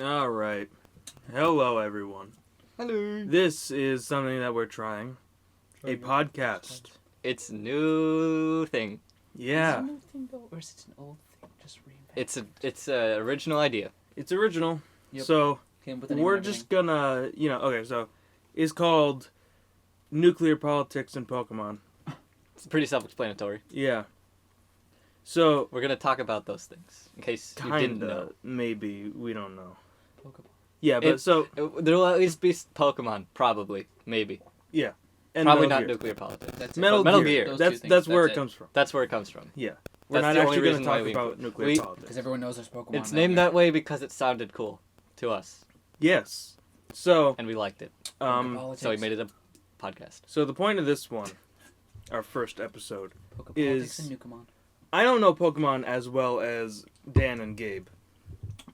All right. Hello, everyone. Hello. This is something that we're trying. A podcast. It's a new thing. Yeah. Is it a new thing though, or is it an old thing? Just reinvent. It's a original idea. It's original. Yep. So, Came with the name we're and just gonna, okay, so it's called Nuclear Politics and Pokemon. It's pretty self-explanatory. Yeah. So, We're gonna talk about those things in case you didn't know. kinda, maybe, we don't know. Pokemon. Yeah, but There will at least be Pokemon, probably, maybe. and Probably Metal not Gear. nuclear politics. That's it. Metal, Metal Gear. Gear. Those That's two that's things, where that's it it. comes from. That's where it comes from. Yeah. We're That's not the only actually going reason to why talk we about include- nuclear we- politics. Because everyone knows there's Pokemon. It's in named there. that way because it sounded cool to us, Yes. So, and we liked it. Politics. So we made it a podcast. so the point of this one, our first episode, Pokepolitics is- and Nukamon. I don't know Pokemon as well as Dan and Gabe,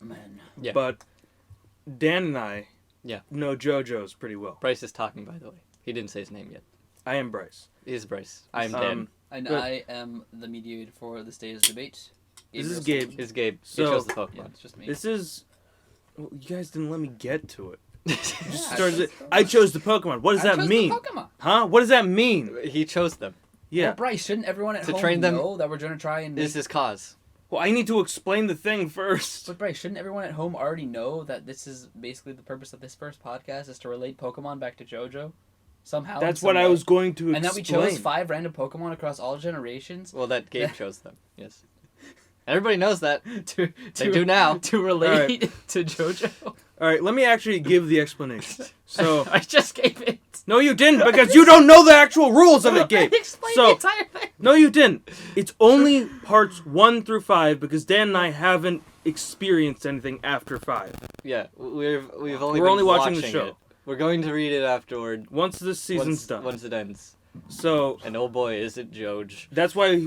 Man. Yeah. but Dan and I Yeah. know JoJo's pretty well. Bryce is talking, by the way. He didn't say his name yet. I am Bryce. He's Bryce. I'm Um, Dan. And Good. I am the mediator for this day's debate. This is Gabriel Gabe. He's Gabe. So- he chose the Yeah, Pokemon. it's just me. This is... Well, you guys didn't let me get to it. Yeah, Starts that's- it- I chose the Pokemon. What does I that chose mean? The Pokemon. Huh? What does that mean? He chose them. Yeah. Well, Bryce, shouldn't everyone at To home train them- know that we're going to try and This is his cause. Well, I need to explain the thing first. But Bryce, shouldn't everyone at home already know that this is basically the purpose of this first podcast is to relate Pokemon back to JoJo? Somehow. That's in what some I way. was going to explain. And that we chose 5 random Pokemon across all generations Well, that Gabe chose them. Yes. Everybody knows that. to They do now. to relate to JoJo. All right, let me actually give the explanation. So, I just gave it. no, you didn't, because you don't know the actual rules of it, Gabe. I explained So- the entire thing. No, you didn't. It's only parts 1 through 5 because Dan and I haven't experienced anything after 5. Yeah, we're only We're only been watching the show. it. We're going to read it afterward. Once this season's done. Once it ends. So And oh boy, is it Joj. that's why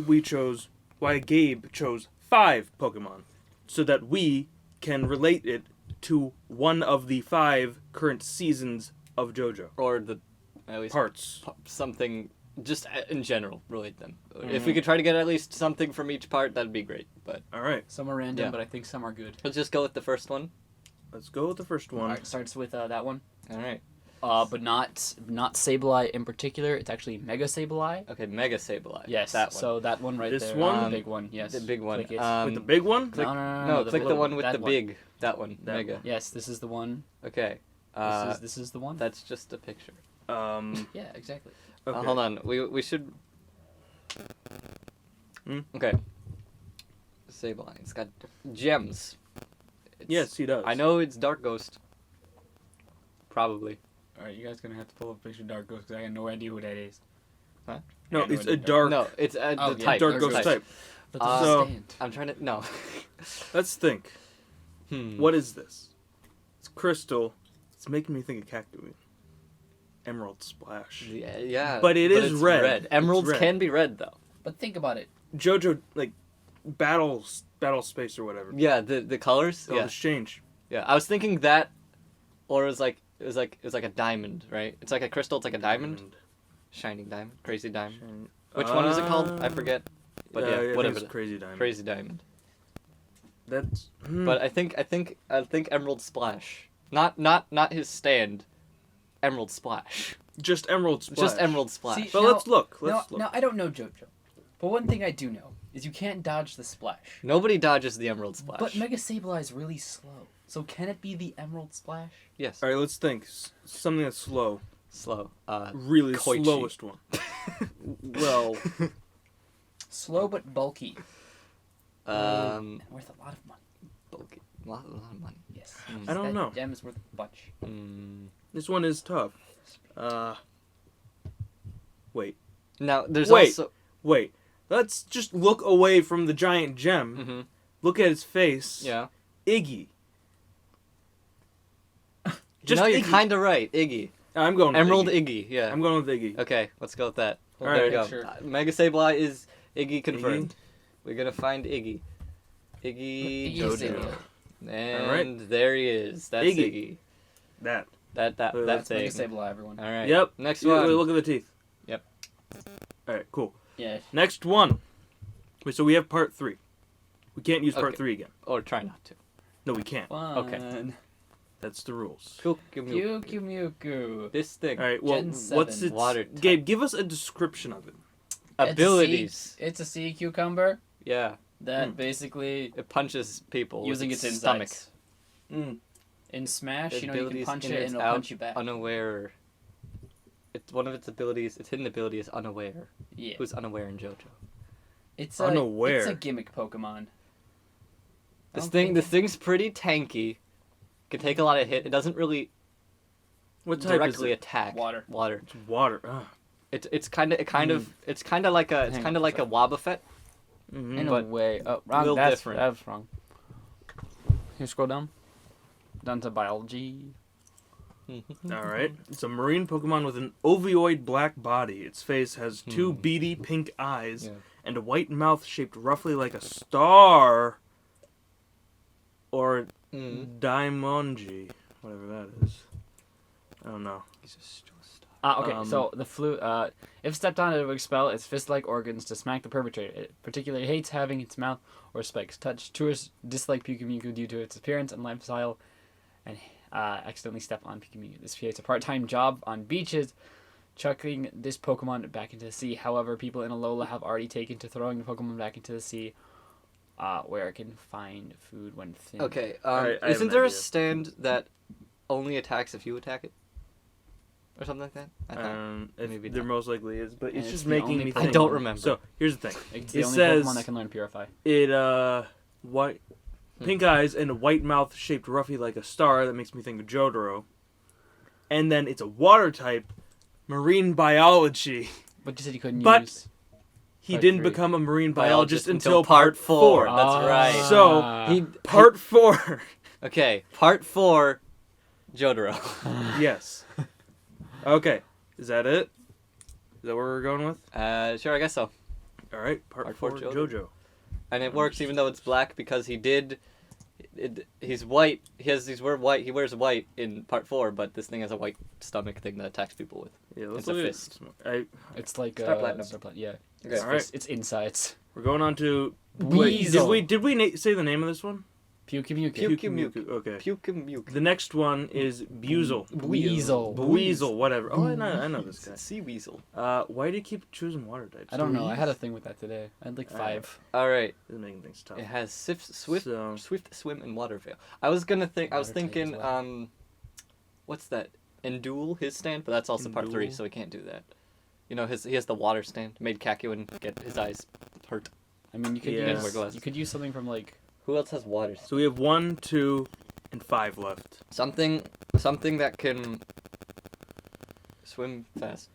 why Gabe chose 5 Pokemon, so that we can relate it to one of the 5 current seasons of JoJo Or at least parts. something, just in general, relate them. Mm-hmm. If we could try to get at least something from each part, that'd be great. But All right, Some are random, Yeah. but I think some are good. let's just go with the first one. let's go with the first one. Alright, starts with that one. Alright. But not Sableye in particular. It's actually Mega Sableye. Okay, Mega Sableye. Yes. That one. So that one right This there. one? The big one. Yes. The big one. Click it. With the big one. click- no, click the blue one with that the big. That one. That Mega. one. Yes, this is the one. Okay. This is the one. That's just a picture. Yeah, exactly. Okay. Hold on. We should. Hmm? Okay. Sableye. It's got gems. Yes, he does. I know it's Dark Ghost. Probably. Alright, you guys gonna have to pull up a picture of Dark Ghost because I have no idea who that is. No, I know it's what a dark, No, it's Oh, the yeah, type. dark Dark ghost Ghost. type. But Uh, this is so- stand. I'm trying to. No. Let's think. Hmm. What is this? It's crystal. It's making me think of Cactuine. Emerald Splash. Yeah. But it is it's red. It's Emeralds red. can be red though. But think about it. JoJo, like, battle space or whatever. Yeah, the colors. They'll Yeah. just change. Yeah. I was thinking that, or it was like a diamond, right? It's like a crystal. It's like a diamond, shining diamond, crazy diamond. And- Which one is it called? I forget. But I yeah, think whatever. it's Crazy Diamond. Crazy diamond. That's. But I think Emerald Splash. Not his stand. Emerald Splash. just Emerald Splash. Just Emerald Splash. See, But Now- let's look. No, Let's look. no, I don't know JoJo. But one thing I do know is you can't dodge the splash. Nobody dodges the Emerald Splash. But Mega Sableye is really slow. So can it be the Emerald Splash? yes. All right, let's think. Something that's slow. Slow. Really Koichi. slowest one. Well, Slow but bulky. Um. And worth a lot of money. Bulky. A lot of money. Yes. Mm. I don't That know. gem is worth a bunch. Mm. this one is tough. Wait. Now there's Wait. also. Wait. Let's just look away from the giant gem. Mm-hmm. Look at his face. Yeah. Iggy. Just you're Iggy. kind of right. Iggy. I'm going with Emerald Iggy. Iggy. Yeah. I'm going with Iggy. Okay, let's go with that. All There we right. go. Sure. Mega Sableye is Iggy confirmed. Iggy. We're gonna find Iggy. Iggy. Iggy is Jojo. Iggy. And Alright. there he is. That's Iggy. Iggy. That. That That's That's thing. Mega Sableye, everyone. All right. Yep. Next Yeah, one. look at the teeth. Yep. All right. Cool. Yeah. Next one. Wait. So we have part 3. We can't use part Okay. 3 again. Or try not to. No, we can't. Fun. That's the rules. Pyukumuku. This thing. All right. Well, Gen what's 7. its Water type. Gabe? Give us a description of it. Abilities. It's a sea cucumber Yeah. that basically, It punches people using with its stomach. insides. In Smash, Its you can abilities punch in it its and it'll punch you back. Unaware. It's one of its abilities. Its hidden ability is unaware. Yeah. Who's unaware in JoJo? It's Unaware. It's a gimmick Pokemon. This don't think thing's pretty tanky. Can take a lot of hit. It doesn't really What type directly is it? attack. Water. Water. It's water. Ah. It's kind of like a Wobbuffet. Mhm. In But a way. Oh, wrong. little That's different. That's wrong. Here, scroll down. Down to biology. All right. It's a marine Pokemon with an ovoid black body. Its face has two beady pink eyes Yeah. and a white mouth shaped roughly like a star or Daimonji, whatever that is. I don't know. Okay, so the flu. If stepped on, it would expel its fist-like organs to smack the perpetrator. It particularly hates having its mouth or spikes touched. Tourists dislike Pyukumuku due to its appearance and lifestyle, and accidentally step on Pyukumuku. This creates a part-time job on beaches, chucking this Pokemon back into the sea. However, people in Alola have already taken to throwing the Pokemon back into the sea, where it can find food when thin. Okay. I have Isn't an there a idea. stand that only attacks if you attack it, or something like that? I thought. Maybe There not. most likely is, but And it's it's just the making only me Pokemon- think. I don't remember. So here's the thing. It's the It only says- Pokemon that can learn Purify. It white, pink eyes and a white mouth shaped roughly like a star. That makes me think of Jotaro. And then it's a water type, marine biology. But you said you couldn't But- use. He Part didn't 3. become a marine biologist until part part 4. That's right. So, He Part 4. Okay, part 4, Jotaro. Yes. Okay. Is that it? Is that where we're going with? Sure, I guess so. All right. Part 4, Jojo. JoJo. And it works even though it's black because he's white. He wears white in part 4, but this thing has a white stomach thing that attacks people with. Yeah, let's It's a look at fist. I, It's like Star Platinum. yeah. Okay. All right. It's insides. we're going on to. Weasel. Did we say the name of this one? Pyukumuku. Pyukumuku. Okay. Pyukumuku. The next one is Buizel. Weasel. Weasel, whatever. Oh, I know this guy. Sea weasel. Why do you keep choosing water types? I don't know. I had a thing with that today. I had like Alright. 5. All right. This is making things tough. It has swift, So- swift swim, and water veil. I was Water thinking, type as well. what's that? Endul, his stand, but that's also part 3, Endul. so he can't do that. You know, he has the water stand. Made Kakyoin get his eyes hurt. I mean, you could Yeah. use you could use something from like Who else has water? So we have 1, 2, and 5 left. Something that can swim fast.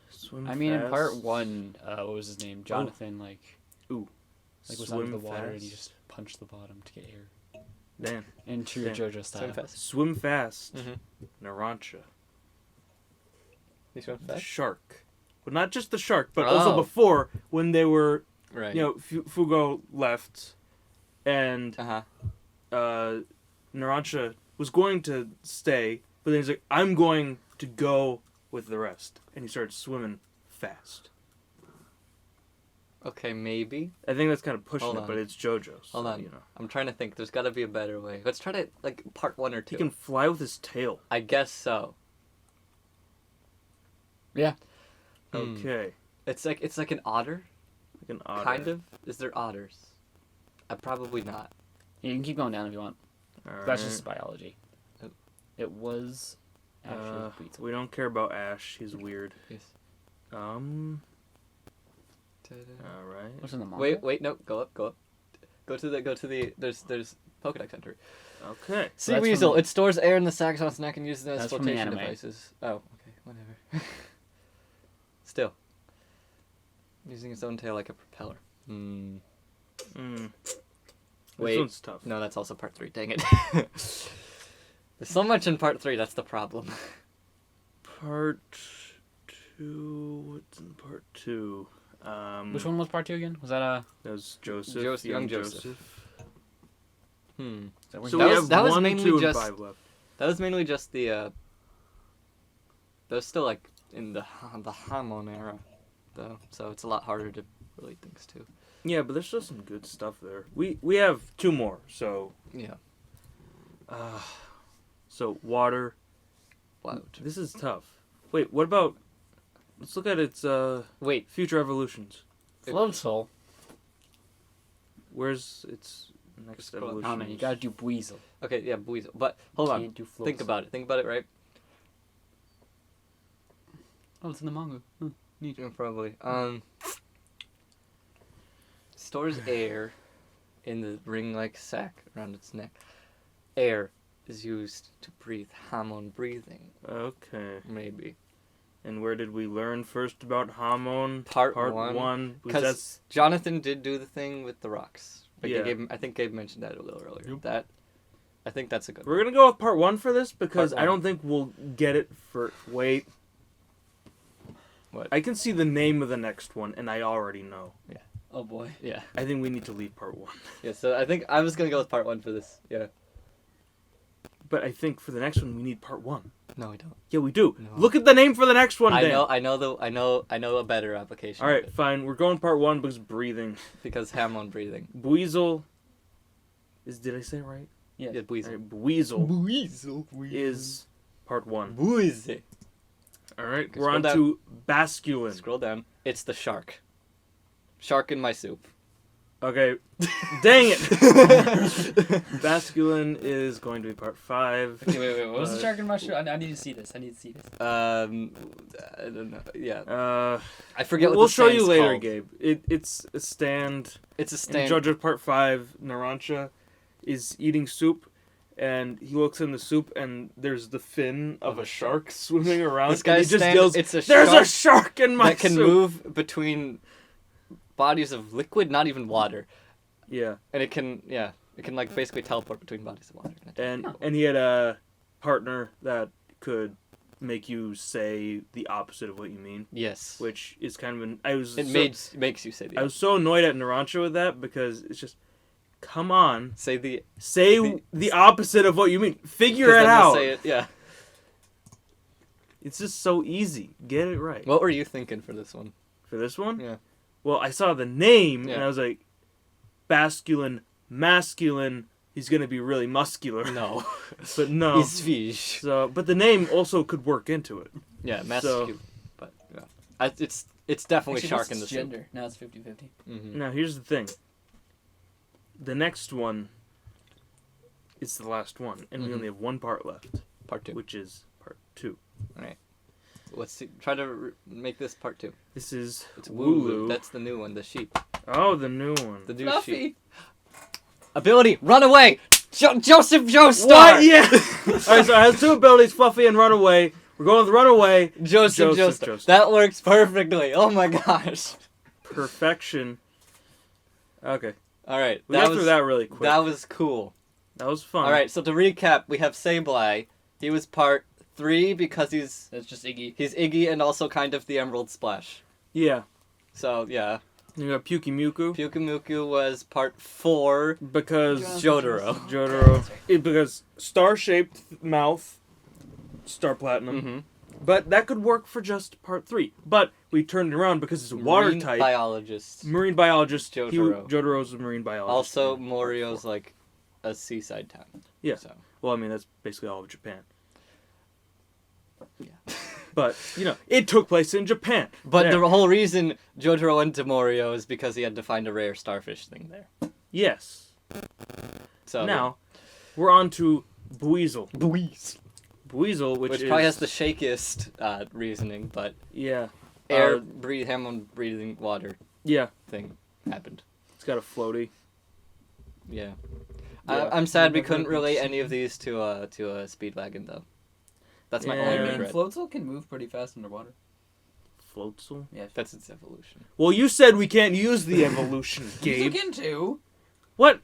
Swim I mean, in fast. part 1, what was his name? Jonathan, like was Swim under the water fast. and he just punched the bottom to get air. Damn. In true Damn. JoJo style. Swim fast. Swim fast. Mm-hmm. Narancia. He swims The fast. shark. But not just the shark, but also Oh. before when they were, Right. you know, Fugo left, and Uh-huh. Narancia was going to stay, but then he's like, I'm going to go with the rest. And he started swimming fast. Okay, maybe. I think that's kind of pushing Hold it, on. but it's JoJo's. Hold on. You know. I'm trying to think. There's got to be a better way. Let's try to, like, part 1 or 2. He can fly with his tail. I guess so. Yeah. Hmm. Okay. It's like an otter, Like an otter. kind of. Is there otters? Probably not. You can keep going down if you want. Alright. That's just biology. Oh. It was actually Weasel. we don't care about Ash. He's weird. Yes. Alright. What's in the manga? Wait, no, go up. Go to the. There's Pokedex entry. Okay. So Sea that's weasel. from- It stores air in the sac on its neck and uses it as That's from the flotation anime. devices. Oh, okay, whatever. Still. Using its own tail like a propeller. Hmm. This Wait. one's tough. No, that's also part 3. Dang it. There's so much in part 3. That's the problem. Part 2. What's in part 2? Which one was part 2 again? Was that That was Joseph. Young Joseph. Hmm. that So That we was- have that was 1, mainly 2, just- and 5 left. That was mainly just the. That was still like in the Hamon era, though. So it's a lot harder to relate things to. Yeah, but there's still some good stuff there. We have 2 more, so Yeah. So water. Wow. This is tough. Wait, what about? Let's look at its Wait. future evolutions. Floatzel. Where's its next Scroll up. evolution? Oh man, you gotta do Buizel. Okay, yeah, Buizel. But hold on. Can't do Floatzel. Think about it, right? Oh, it's in the manga. Yeah, probably. Stores air in the ring-like sac around its neck. Air is used to breathe. Hamon breathing, Okay. maybe. And where did we learn first about Hamon? Part one. Was Because that's Jonathan did do the thing with the rocks. Like Yeah. I think Gabe mentioned that a little earlier. Yep. I think that's a good. we're gonna go with part 1 for this because Part I one. don't think we'll get it for. Wait. What? I can see the name of the next one, and I already know. Oh boy. Yeah. I think we need to leave part 1. Yeah. So I think I was gonna go with part 1 for this. Yeah. But I think for the next one we need part 1. No, we don't. Yeah, we do. No. Look at the name for the next one. I Dan. know. I know a better application. All of right, it, fine. We're going part 1 because breathing. because Hamon breathing. Buizel. Did I say it right? Yeah. All Buizel. right, Buizel Buizel. is part 1. Buizel. All right, Okay, we're scroll on down. to Basculin. Scroll down. It's the shark. Shark in my soup. Okay, dang it. Basculin is going to be part 5. Okay, wait. What was the Uh, shark in my shoe? I need to see this. I I don't know. Yeah. I forget what We'll the show you stand's later, called. Gabe. It's a stand. It's a In stand. JoJo Part 5, Narancia is eating soup, and he looks in the soup, and there's the fin of a shark swimming around. This and he guy's just stand, yells, it's a "There's shark a shark in my that can soup!" move between bodies of liquid, not even water, Yeah, and it can like basically teleport between bodies of water. and he had a partner that could make you say the opposite of what you mean, Yes, which is kind of an. makes you say I was so annoyed at Narancia with that because it's just, come on, say the say the opposite of what you mean. Figure 'cause it then they'll out. Say it, yeah. It's just so easy. Get it right. What were you thinking for this one? For this one? Yeah. Well, I saw the name and Yeah. I was like, Basculin, masculine. He's gonna be really muscular. No, But no. he's fish. So, but the name also could work into it. Yeah, So- masculine. But yeah, it's definitely Actually, shark what's in the its soup. gender? Now it's 50-50. Mm-hmm. Now, here's the thing. The next one is the last one, and we Mhm. only have one part left, Part 2. which is part 2. Let's see. Try to make this part 2. This is It's Wooloo. Wooloo. That's the new one. The sheep. Oh, the new one. The new Fluffy. sheep. Ability. Run away. Joseph Joestar. What? Yeah. All right, so it has 2 abilities: Fluffy and Runaway. We're going with Runaway. Joseph Joseph Joestar. Joestar. That works perfectly. Oh my gosh. Perfection. Okay, All right. we got through that really quick. That was cool. That was fun. All right. So to recap, we have Sableye. He was part 3 because he's That's just Iggy. Iggy and also kind of the Emerald Splash. Yeah. So yeah, You got Pyukimuku Pyukimuku was part 4. because Jotaro. Because star-shaped mouth, Star Platinum. Mm-hmm. But that could work for just part 3. But we turned it around because it's a water Marine type. biologist. Marine biologist. Jotaro. Jotaro's a marine biologist. Also, Morio's like a seaside town. Yeah. So Well, I mean, that's basically all of Japan. yeah. But, it took place in Japan. But There. the whole reason Jotaro went to Morio is because he had to find a rare starfish thing there. Yes. So Now, we're on to Buizel. Buizel, Buizel, which is... probably has the shakiest reasoning, but Yeah. air Hammond breathing water Yeah. thing happened. It's got a floaty. Yeah. Yeah. I'm sad we couldn't relate any of these to a Speedwagon though. That's my Yeah. only I mean, regret. Floatzel can move pretty fast underwater. Floatzel? Yeah. That's its evolution. Well, you said we can't use the evolution, Gabe. Again too. What?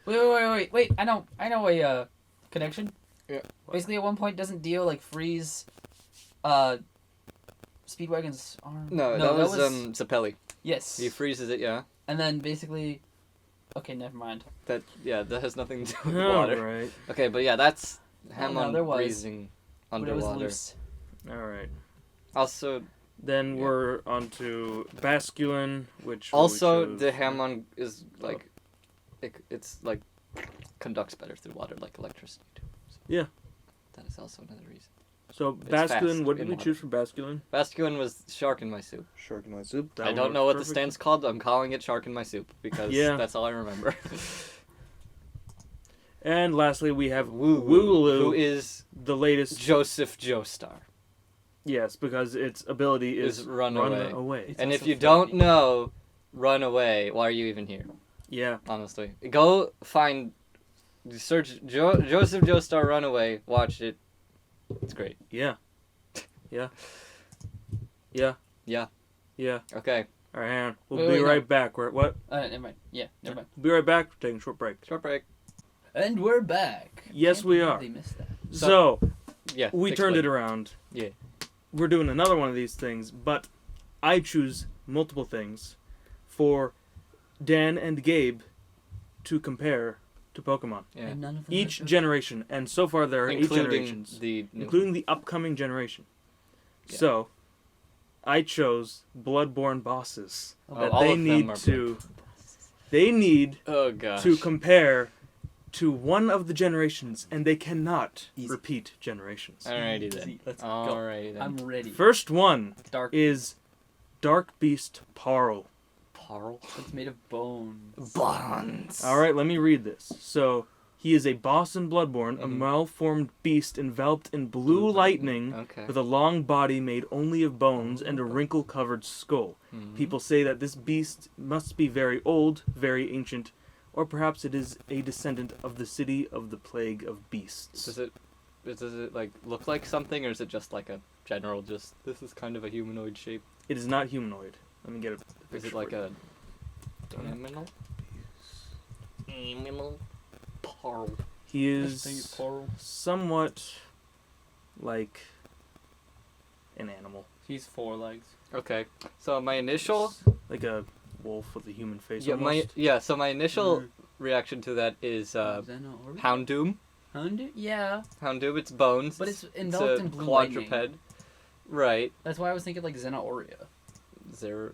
Wait. I know a connection. Yeah. Basically, at one point, doesn't Dio like freeze, Speedwagon's arm? No, that was Zapelli. Yes. He freezes it, yeah. And then basically, okay, never mind. That has nothing to do with All water. right. Okay, but yeah, that's no, Hammond there was. breathing But it was underwater. loose. All right. Also, Then Yeah. we're on to Basculin, which... we also chose- the Hammond is like, it's like conducts better through water, like electricity. Too. So Yeah. That is also another reason. So It's Basculin, fast what did in we water. choose for Basculin? Basculin was shark in my soup. Shark in my soup. That I one don't works know what the perfect. stand's called, but I'm calling it shark in my soup because Yeah. that's all I remember. And lastly, we have Wooloo, Wooloo, who is the latest. Joseph Joestar. Yes, because its ability is Run away. It's And if also you don't funny. know, run away. Why are you even here? Yeah. Honestly, go find, search Joseph Joestar Runaway. Watch it. It's great. Yeah. Yeah. Yeah. Yeah. Yeah. Okay. All right, hang on. We'll Wait, be wait, no. right back. We're, what? Never mind. Yeah, never mind. We'll be right back. We're taking a short break. Short break. And we're back. Yes, Can't we believe are. They missed that. So, Yeah. we turned it around. Yeah. We're doing another one of these things, but I choose multiple things for Dan and Gabe to compare to Pokemon. Yeah. And none of them Each have- generation, and so far there are 8 Including generations, the new. including the upcoming generation. Yeah. So, I chose Bloodborne bosses Oh, that all they of them need are to. They need Oh gosh. to compare to one of the generations, and they cannot Easy. repeat generations. Alrighty then. Easy. Let's go. Alrighty then. I'm ready. First one Dark. is Dark Beast Parl. Parl. It's made of bones. Bonds. All right, let me read this. So, he is a boss in Bloodborne, a Mhm. malformed beast enveloped in blue lightning Okay. with a long body made only of bones and a wrinkle-covered skull. Mhm. People say that this beast must be very old, very ancient, or perhaps it is a descendant of the city of the plague of beasts. Does it like look like something, or is it just like a general? Just this is kind of a humanoid shape. It is not humanoid. Let me get a Is picture it like for you. a animal? Animal. Parl. He I think it's is Coral. somewhat like an animal. He's 4 legs. Okay. So my initial. Like a wolf with a human face Yeah. almost. So my initial reaction to that is Hound. Houndoom. Yeah, Houndoom. It's bones. but it's It's enveloped a in blue quadruped. lightning. Right. That's why I was thinking like Xenoauria. Zero.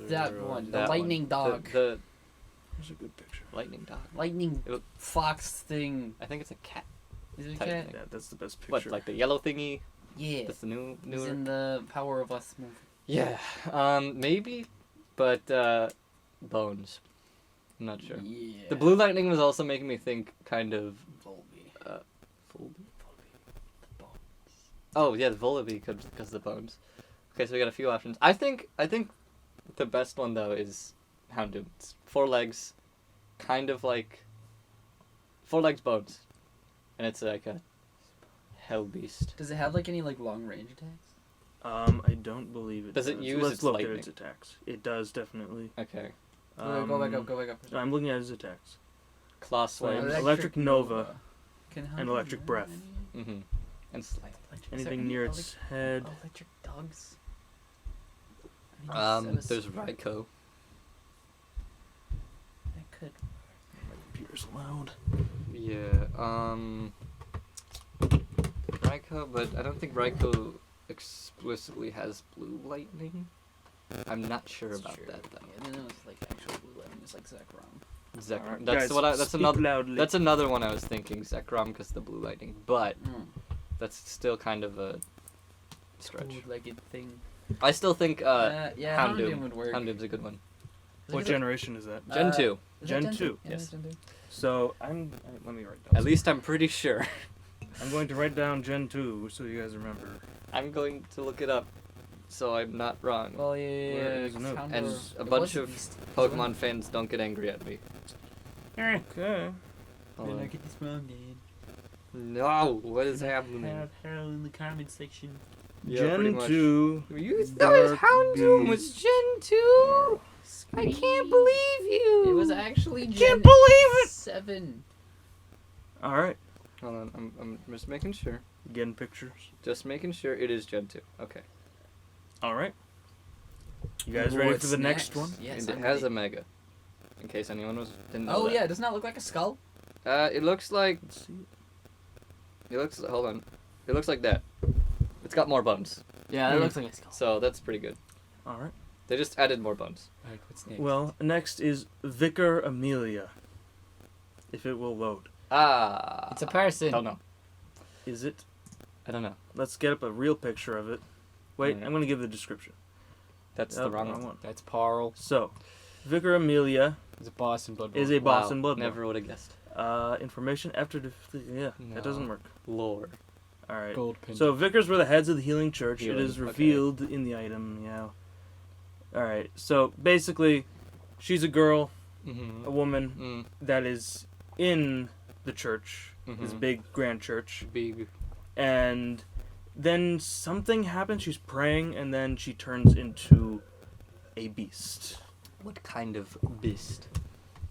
That one, the that lightning dog. The There's a good picture. lightning dog. Lightning It look- fox thing. I think it's a cat. Is it a Type cat? thing. Yeah, that's the best What, picture. like the yellow thingy? Yeah. That's the new He's newer. in the Power of Us movie. Yeah. Maybe, but bones. I'm not sure. Yeah. The blue lightning was also making me think kind of. Volby. Volbeat? The bone. Oh yeah, the Volbeat because of the bones. Okay, so we got a few options. I think the best one though is Houndoom. It's 4 legs, kind of like 4 legs bones, and it's like a hell beast. Does it have like any like long range attacks? I don't believe it Does it use Let's its look lightning? at its attacks. It does, definitely. Okay. Go back up. Go back up. I'm looking at his attacks. Claw Flame. swipes. Electric Nova. Can and Hound Electric do Breath. any- Mm-hmm. And slide. Electric- Anything is there near any its head. Electric dogs. I need to set There's a- Raikou. I could. My computer's loud. Yeah. Raikou, but I don't think Raikou explicitly has blue lightning. I'm not sure That's about true. that though. Yeah, then it was like actual blue lightning. It's like Zekrom. Zekrom. Guys, That's speak another. loudly. That's another one I was thinking. Zekrom because the blue lightning, but Mm. that's still kind of a stretch. Two-legged thing. I still think Yeah, Houndoom. Houndoom would work. Houndoom's a good one. What generation is that? Gen 2. Is Gen that 2? Yeah, Yes. that's Gen 2. So let me write down. At least I'm pretty sure. I'm going to write down Gen 2 so you guys remember. I'm going to look it up, so I'm not wrong. Well, yeah, Where is yeah. Note? Houndoom- And a it bunch was of Beast. Pokemon fans don't get angry at me. Okay. Hold on. get this wrong, Dad. No, what is happening? Harold in the comment section. Yeah, pretty Gen much. 2. You thought Dark Houndoom was Beast. Gen 2? I can't believe you! It was actually Gen Can't believe it! 7. Alright. Hold on, I'm just making sure. Getting pictures. Just making sure it is Gen 2. Okay. Alright. You guys ready for What's the next one? Yes, and it I'm has a ready. Mega. In case anyone didn't know Oh that. yeah, doesn't that look like a skull? It looks like Let's see. hold on. It looks like that. It's got more bones. Yeah, it looks like a skull. So that's pretty good. Alright. They just added more bones. Alright, what's next? Well, next is Vicar Amelia. if it will load. It's a person. Don't know. Is it? I don't know. Let's get up a real picture of it. Wait, Alright. I'm going to give the description. That's Yep, the wrong one. That's Parl. So, Vicar Amelia It's a boss in Bloodborne. is a boss in Bloodborne. Never would have guessed. Information after yeah, No. that doesn't work. Lore. All right. Gold pin. So vicars were the heads of the healing church. Healing, It is okay. revealed in the item. Yeah. All right. So basically, she's a girl, Mm-hmm. a woman that is in the church, this Mhm. big grand church, Big. and then something happens. She's praying, and then she turns into a beast. What kind of beast?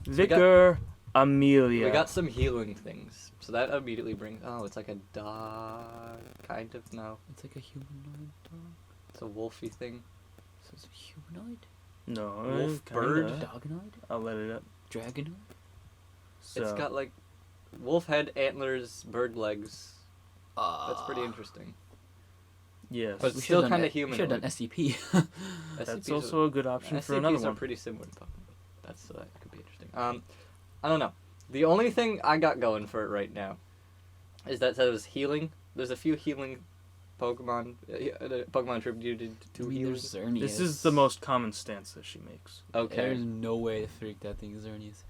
Vicar Amelia. We got some healing things. So that immediately brings... Oh, it's like a dog. Kind of? No. It's like a humanoid dog. It's a wolfy thing. So it's a humanoid? No. Wolf kinda. bird? Dogonoid? I'll let it up. Dragonoid? So, It's got like wolf head, antlers, bird legs. That's pretty interesting. yes. But We still should've kind done of human. Should have done SCP. That's also a good option for another one. pretty similar to Pokemon. That could be interesting. I don't know. The only thing I got going for it right now is that it was healing. There's a few healing Pokemon. Pokemon attributed to healing. There's Xerneas. This is the most common stance that she makes. Okay. There's no way to freak that thing is Xerneas.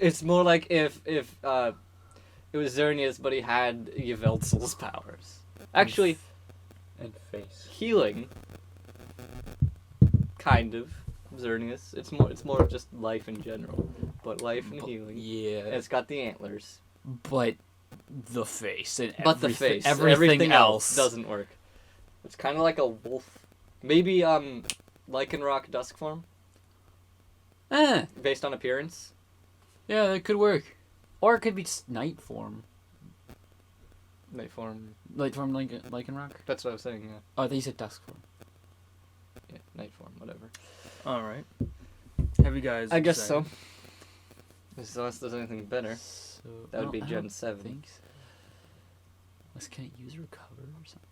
it's more like if it was Xerneas, but he had Yveltal's powers. Actually, And face. healing. Kind of. Xerneas. It's more of just life in general. But life and healing. Yeah. And it's got the antlers. But the face and But the everything- face. Everything else doesn't work. It's kind of like a wolf. Maybe Lycanroc dusk form, based on appearance. Yeah, that could work. Or it could be just night form. Night form. Night form Lycanroc? That's what I was saying. Yeah. Oh, they said dusk form. Yeah. Night form. Whatever. All right. Have you guys? I guess so. decided? Unless there's anything better. So, That would be I Gen don't 7. think so. Unless can it use recover or something?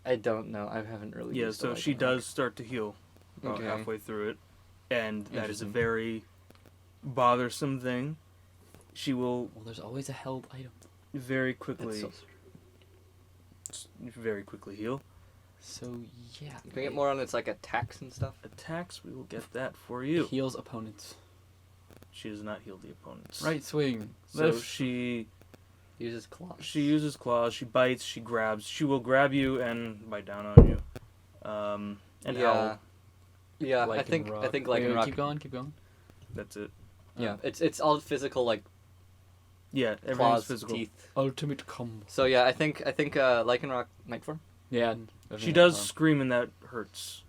I don't know. I haven't really. Yeah. used So the she Lycanroc. does start to heal about Okay. halfway through it, and that is a Interesting. very bothersome thing. She will Well, there's always a held item. very That's quickly, so very quickly heal. So, yeah. You can get more on its like attacks and stuff. Attacks, we will get that for you. Heals opponents. She does not heal the opponents. Right swing. So Left. she Uses claws. uses claws. She bites. She grabs. She will grab you and bite down on you. And yeah. howl. Yeah, I think Lycanroc. Lycanroc. Wait, keep going, keep going. That's it. Yeah, it's all physical, like Yeah, everything's claws, physical. teeth. Ultimate combo. So yeah, I think Lycanroc night form. Yeah. She does scream and that hurts.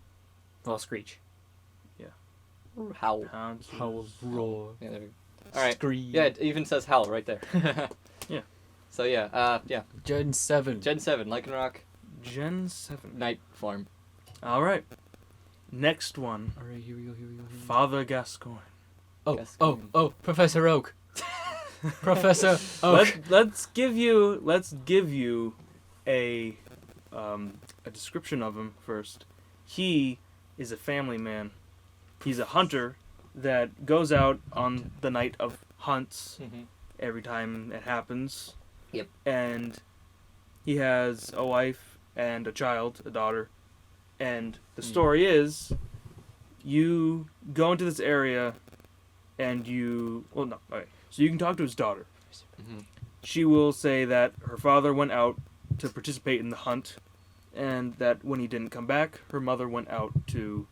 Well, screech. Howl. Pounds. Howl, roar. Yeah, there we go. All right. Scream. Yeah, it even says howl right there. Yeah. So yeah, Gen 7. Gen 7 Lycanroc Gen 7. night form. All right. Next one. Alright, here we go. Father Gascoigne. Oh, Professor Oak. Professor Oak. Let's give you a description of him first. He is a family man. He's a hunter that goes out on the night of hunts Mm-hmm. every time it happens. Yep. And he has a wife and a child, a daughter. And the story is, you go into this area, and so you can talk to his daughter. Mm-hmm. She will say that her father went out to participate in the hunt, and that when he didn't come back, her mother went out to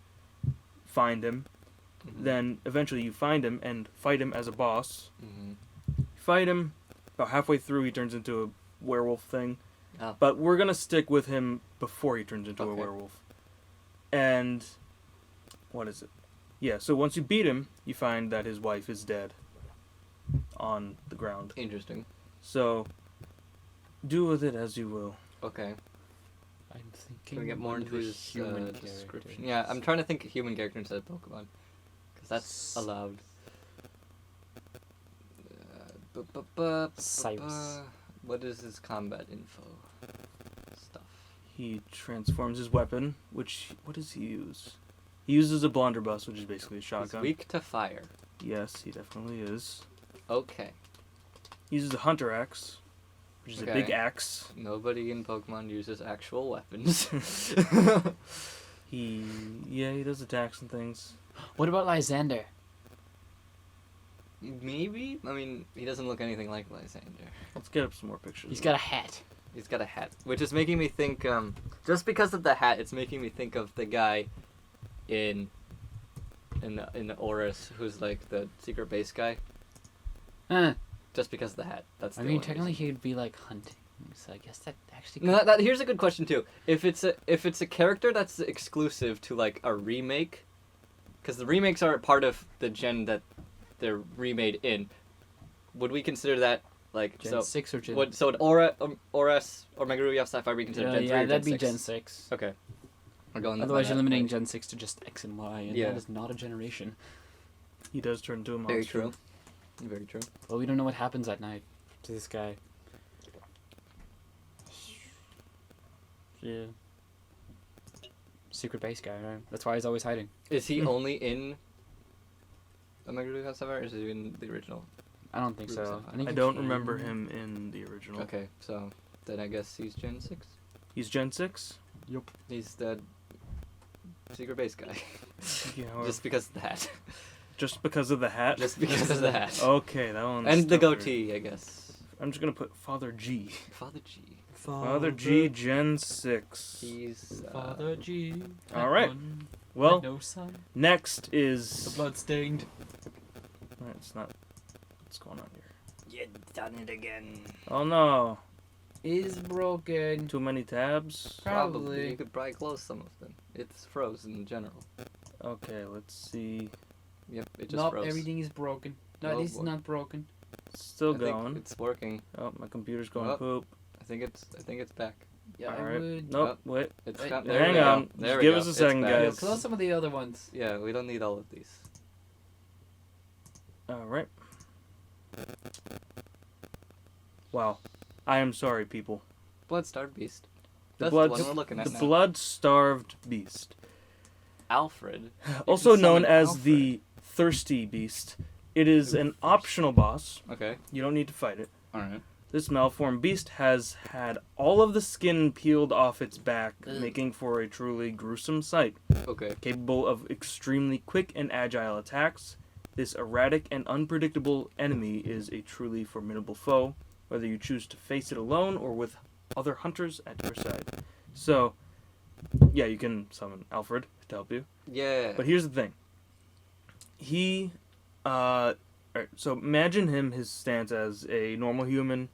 find him. Mm-hmm. Then eventually you find him and fight him as a boss. Mm-hmm. You fight him, about halfway through he turns into a werewolf thing. Oh. But we're going to stick with him before he turns into a Okay. werewolf. And what is it? Yeah, so once you beat him, you find that his wife is dead on the ground. Interesting. So do with it as you will. Okay. I'm thinking. Can we get more into of his human description? characters. Yeah, I'm trying to think of human character instead of Pokemon, because that's allowed. Cyrus. What is his combat info? Stuff. He transforms his weapon, what does he use? He uses a blunderbuss, which is basically a He's shotgun. weak to fire. Yes, he definitely is. Okay. He uses the Hunter Axe, which is a big Okay. axe. Nobody in Pokemon uses actual weapons. He does attacks and things. What about Lysander? Maybe? I mean, he doesn't look anything like Lysander. Let's get up some more pictures. He's got a hat. He's got a hat, which is making me think. Just because of the hat, it's making me think of the guy in the Oris who's like the secret base guy. Just because of the hat. That's. I the mean, only technically reason. he'd be like hunting, so I guess that actually. No, that here's a good question too. If it's a character that's exclusive to like a remake, because the remakes are part of the gen that they're remade in, would we consider that like Gen so? 6 or Gen. Would Oris or Mega Ruby Sapphire be considered Gen 3 yeah, or that'd Gen be 6? Gen 6. Okay. We're going. Otherwise, by you're that, limiting like- Gen 6 to just X and Y, and Yeah. that is not a generation. He does turn into a monster. Very true. Very true. Well, we don't know what happens at night to this guy. Yeah. Secret base guy, right? That's why he's always hiding. Is he only in Mega Ruby Sapphire, or is he in the original? I don't think Ruby so. Sapphire. think I he don't can- remember him in the original. Okay, so then I guess he's Gen 6. He's Gen 6? He's the secret base guy. Yeah, Just because of the hat. just because of the hat? Just because of the hat. Okay, that one's And the tougher. goatee, I guess. I'm just gonna put Father G. Father G. Father G, Gen 6. He's Father G. All right. Well, no son. next is... bloodstained. It's not... What's going on here? You done it again. Oh no. Is broken. Too many tabs? Probably. You could probably close some of them. It's frozen in general. Okay, let's see. Yep, it just Nope, froze. everything is broken. No, Oh, this is boy. not broken. It's still I think going. It's working. Oh, my computer's going Oh. poop. I think it's back. Yeah, I Alright. would. Nope, wait. It's Wait, got, there there Hang we go. on. There Just we give go. us a It's second, back. guys. Close some of the other ones. Yeah, we don't need all of these. Alright. Wow. I am sorry, people. Blood-starved beast. The That's blood, the one we're looking at the now. blood-starved beast. Alfred. Also can known summon as Alfred. the thirsty beast. It is an optional boss. Okay. You don't need to fight it. Alright. This malformed beast has had all of the skin peeled off its back, Ugh. making for a truly gruesome sight. Okay. Capable of extremely quick and agile attacks, this erratic and unpredictable enemy is a truly formidable foe, whether you choose to face it alone or with other hunters at your side. So, yeah, you can summon Alfred to help you. Yeah. But here's the thing. Alright, so imagine his stance as a normal human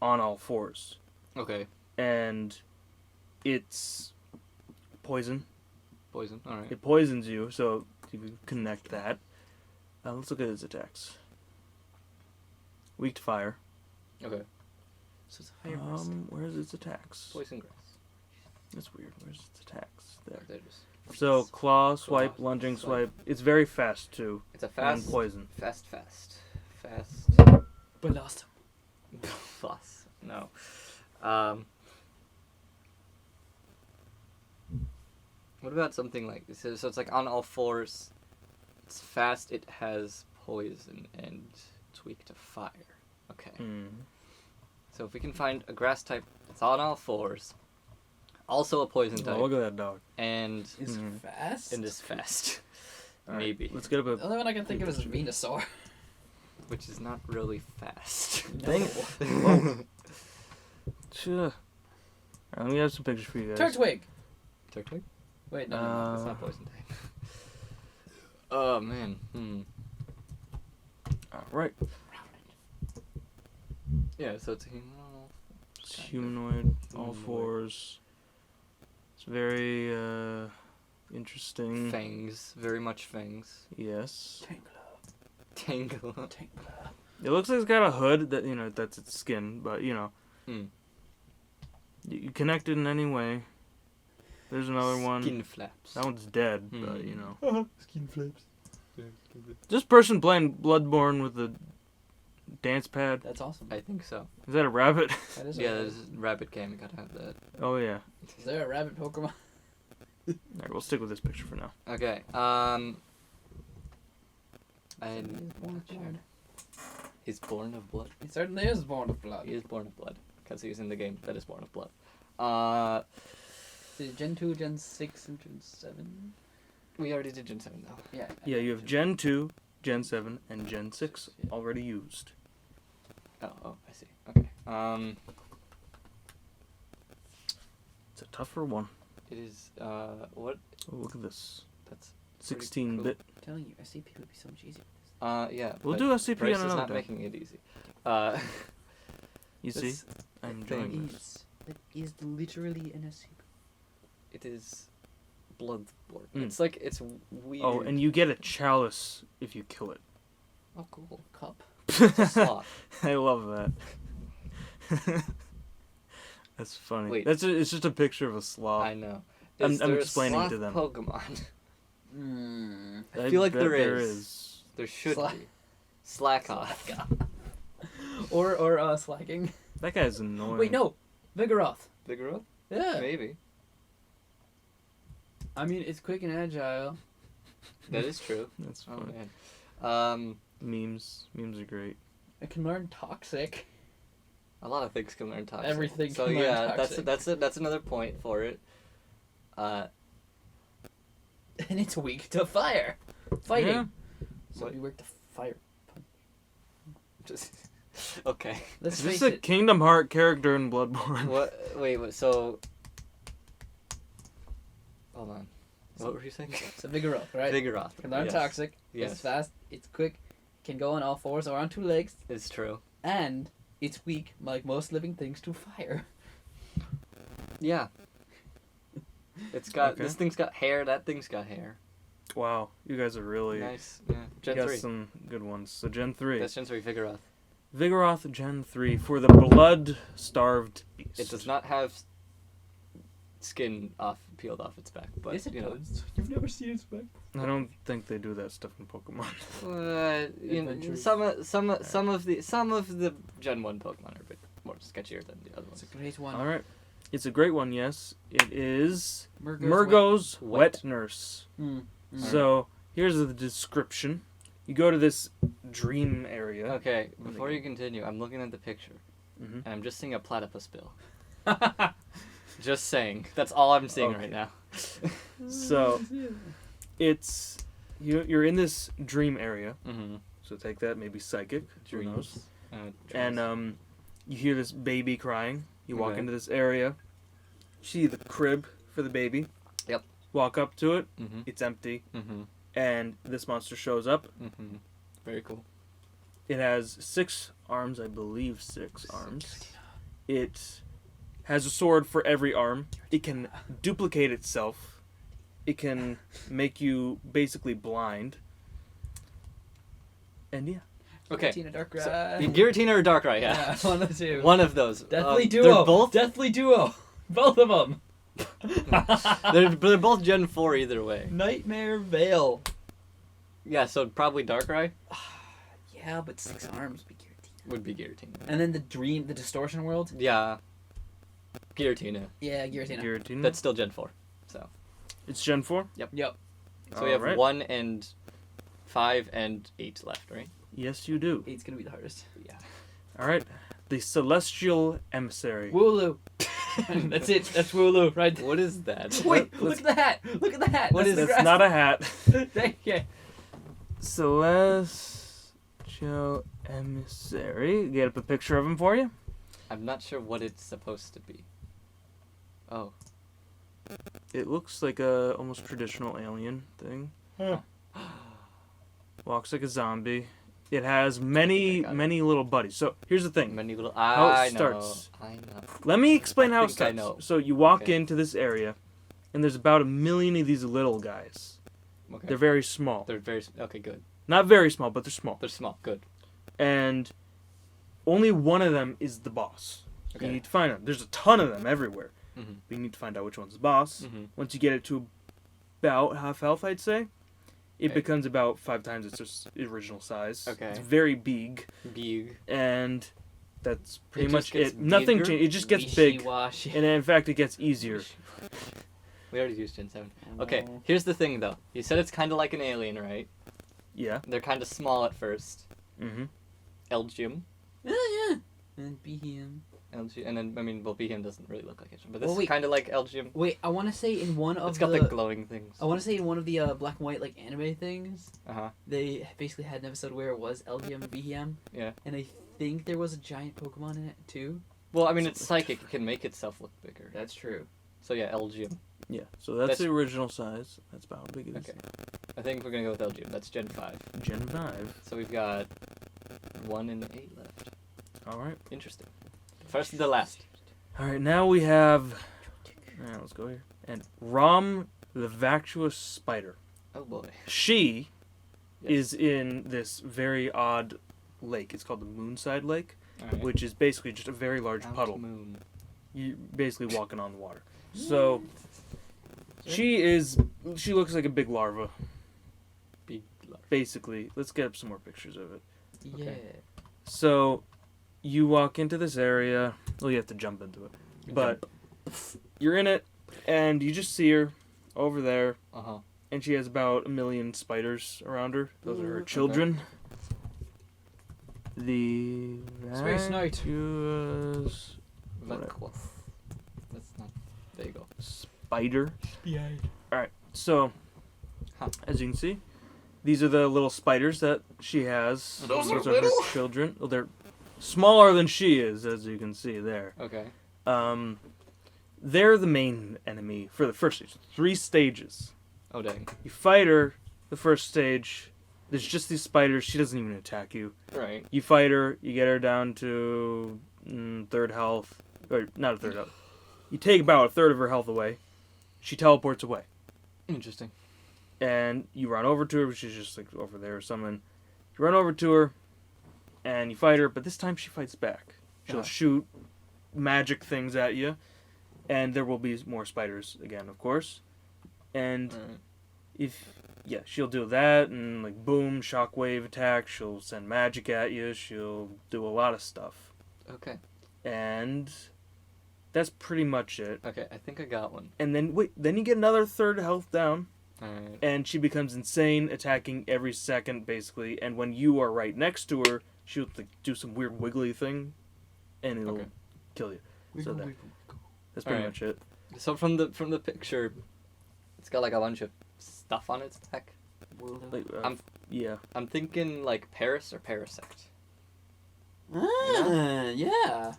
on all fours. Okay. And it's poison. Poison. Alright. It poisons you, so you can connect that. Let's look at his attacks. Weak to fire. Okay. So it's a fire burst. Where's its attacks? Poison grass. That's weird. Where's its attacks? There. There it is. So claw, swipe, Claw, lunging, swipe. swipe. It's very fast too. It's a And fast. poison. Fast. Blast. Floss. No. What about something like this? So it's like on all fours. It's fast. It has poison and it's weak to fire. Okay. Mm. So if we can find a grass type that's on all fours, also a poison type, Oh, look at that dog. and Is Mhm. fast? is fast, All right, maybe, Let's get up The a only one I can think of is Venusaur. which is not really fast. Dang it. Whoa. Sure. Alright, let me have some pictures for you guys. Turtwig. Turtwig? Wait, no, That's not poison type. Oh man. Alright. Yeah, so it's a human. It's Kind of. humanoid, all Humanoid. fours. It's very interesting. Fangs, very much fangs. Yes. Tangle. It looks like it's got a hood that that's its skin, but Hmm. you connect it in any way. There's another one. Skin flaps. That one's dead, Hmm. but Skin flaps. This person playing Bloodborne with the dance pad. That's awesome. I think so. Is that a rabbit? That is Yeah, a there's rabbit cam. You gotta have that. Oh yeah. Is there a rabbit Pokemon? Alright, we'll stick with this picture for now. Okay. I Sure. He's born of blood. He certainly is born of blood. He is born of blood because he's in the game that is born of blood. Gen 2, Gen 6, and Gen 7? We already did Gen 7 though. Yeah. Yeah, you have Gen 2, Gen 7, and Gen 6 already used. Oh, I see. Okay. It's a tougher one. It is. What? Oh, look at this. That's. 16-bit. I'm telling you, SCP would be so much easier. Yeah. We'll but do SCP Bryce on is another not day. making it easy. You see? this I'm thing enjoying this. It is literally an SCP. It is bloodborne. Mm. It's like it's weird. Oh, and you get a chalice if you kill it. Oh, cool. Cup. It's a sloth. I love that. That's funny. Wait. It's just a picture of a sloth. I know. I'm Is there a explaining sloth to them. Pokemon. Mm. I feel like bet there there is. There should Slack- be. Slackoth. Or slacking. That guy's annoying. Wait, no. Vigoroth. Vigoroth? Yeah. Maybe. I mean, it's quick and agile. That is true. That's Oh funny. man. Memes are great. It can learn toxic. A lot of things can learn toxic. Everything So can learn yeah, toxic. that's another point for it. And it's weak to fire. Fighting. Yeah. So What? we work to fire. Just okay. Let's Is this face a it. Kingdom Heart character in Bloodborne? What? Wait. So. Hold on. What were you saying? So Vigoroth, right? Vigoroth. Can learn yes. toxic. Yes. It's fast. It's quick. Can go on all fours or on two legs. It's true. And it's weak, like most living things, to fire. Yeah. It's got Okay. this thing's got hair. That thing's got hair. Wow, you guys are really Nice. Yeah. you Gen got 3. some good ones. So Gen 3. That's Gen 3 Vigoroth. Vigoroth Gen 3 for the blood-starved beast. It does not have skin peeled off its back, but Yes, it you know. does. You've never seen its back. I don't think they do that stuff in Pokemon. You know, Adventures. some of the Gen 1 Pokemon are a bit more sketchier than the other It's ones. a great one. All right. It's a great one, yes. It is Murgo's Murgo's Wet. Wet Nurse. Mm. So, here's the description. You go to this dream area. Okay, before you continue, I'm looking at the picture, hmm and I'm just seeing a platypus bill. Just saying. That's all I'm seeing Okay. right now. So, it's... You're in this dream area. Mm-hmm. So take that, maybe psychic. Who knows? Dreams. And you hear this baby crying. You walk Okay. into this area. See the crib for the baby. Yep. Walk up to it. Mm-hmm. It's empty. Mm-hmm. And this monster shows up. Mm-hmm. Very cool. It has 6 arms, I believe 6 arms. It has a sword for every arm. It can duplicate itself. It can make you basically blind. And yeah. Okay. Giratina Darkrai. So, Giratina or Darkrai, yeah. One of the two. One of those. Deathly They're Duo. both. Deathly Duo. Both of them. They're both Gen 4 either way. Nightmare Veil. Yeah, so probably Darkrai Yeah, but 6 arms would be Giratina. would be Giratina. And then the Distortion World. Yeah. Giratina. Yeah, Giratina. Giratina. That's still Gen 4. It's Gen 4? Yep. So we have Alright. 1 and 5 and 8 left, right? Yes, you do. 8's gonna be the hardest. Yeah. Alright. The Celestial Emissary. Wooloo. That's it. That's Wooloo, right? What is that? Wait, look at the hat. Look at the hat. What That's is the this? It's grass. not a hat. Okay. Celestial Emissary. Get up a picture of him for you. I'm not sure what it's supposed to be. Oh. It looks like a almost traditional alien thing. Walks like a zombie. It has many, got it. many little buddies. So here's the thing. Many little. How it I starts. know. I know. Let me explain I how it think I starts. know. So you walk Okay. into this area, and there's about 1 million of these little guys. Okay. They're very small. They're very. Okay, good. Not very small, but they're small. They're small. Good. And only one of them is the boss. Okay. You need to find them. There's a ton of them everywhere. Mm-hmm. But you need to find out which one's the boss. Mm-hmm. Once you get it to about half health, I'd say, it Okay. becomes about 5 times its original size. Okay. It's very big, Big. and that's pretty It much just gets it. Nothing bigger? changes. It just gets big, Wishy-washy. and in fact, it gets easier. We already used Gen 7. Okay, here's the thing though. You said it's kind of like an alien, right? Yeah. They're kind of small at first, Mm-hmm. Elgyem. Yeah. And Behem. And then, I mean, well, Behem doesn't really look like it, but this Well, is wait. kind of like Elgyem. Wait, I want to say in one of It's got the glowing things. I want to say in one of the black and white like anime things, Uh-huh. they basically had an episode where it was Elgyem and Behem. Yeah. And I think there was a giant Pokemon in it too. Well, I mean, it's psychic. It can make itself look bigger. That's true. So, yeah, Elgyem. Yeah, so that's That's- the original size. That's about how big it is. Okay. I think we're going to go with Elgyem. That's Gen 5. Gen 5. So we've got 1 and 8 left. Alright. Interesting. First and the last. Alright, now we have... Alright, let's go here. And Rom the Vacuous Spider. Oh, boy. She Yes. is in this very odd lake. It's called the Moonside Lake, All right. which is basically just a very large Out puddle. Moon. You're basically walking on the water. So, she looks like a big larva, Big large. basically. Let's get up some more pictures of it. Yeah. So, you walk into this area. Well, you have to jump into it. But you're in it, and you just see her over there, Uh-huh. and she has about 1 million spiders around her. Those are her Okay. children. The Space Knight. vacuous Vacuous. That's not... There you go. spider. Yeah. Alright, so, Huh. as you can see, these are the little spiders that she has. Those are her little? children. Well, they're smaller than she is, as you can see there. Okay. They're the main enemy for the first stage. 3 stages. Oh, dang. You fight her, the first stage. There's just these spiders. She doesn't even attack you. Right. You fight her. You get her down to 3rd health. Or, not a 3rd health. You take about a 1/3 of her health away. She teleports away. Interesting. And you run over to her. She's just like over there or something. You run over to her. And you fight her. But this time she fights back. She'll Uh-huh. shoot magic things at you. And there will be more spiders again, of course. And Alright. she'll do that, and like boom, shockwave attack. She'll send magic at you. She'll do a lot of stuff, Okay. and that's pretty much it. Okay, I think I got one. And then then you get another 1/3 health down, Alright. and she becomes insane, attacking every second basically. And when you are right next to her, she'll like, do some weird wiggly thing, and it'll Okay. kill you. So that's pretty Alright. much it. So from the picture, it's got like a bunch of stuff on its back. Like, I'm- yeah. I'm thinking like Paris or Parasect, Yeah.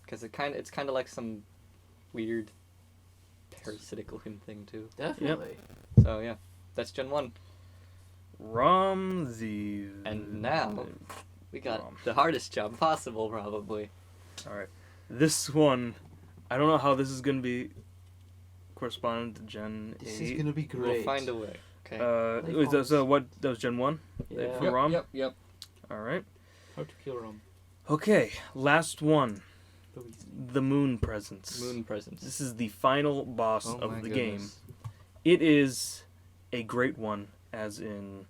because it's kind of like some weird parasitical thing too. Definitely. So yeah, that's Gen 1. Rom the. And now we got Rom. the hardest job possible probably. All right, this one, I don't know how this is gonna be corresponding to Gen 8. This is gonna be great. We'll find a way. Okay. Like Wait, always. so what? That was Gen 1. Yeah. For Rom? Yep. All right. How to kill Rom. Okay, last one. The Moon Presence. Moon presence. This is the final boss Oh of my the goodness. game. It is a great one, as in,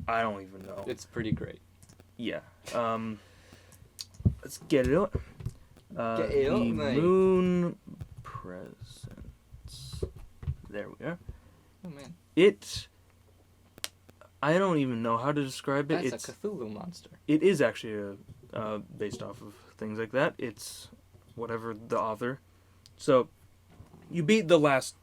I don't even know. It's pretty great. Yeah. Let's get it up. Get it the up, mate. Moon Presence. There we are. Oh man, I don't even know how to describe it. that's a Cthulhu monster. It is actually based off of things like that. It's whatever the author. So you beat the last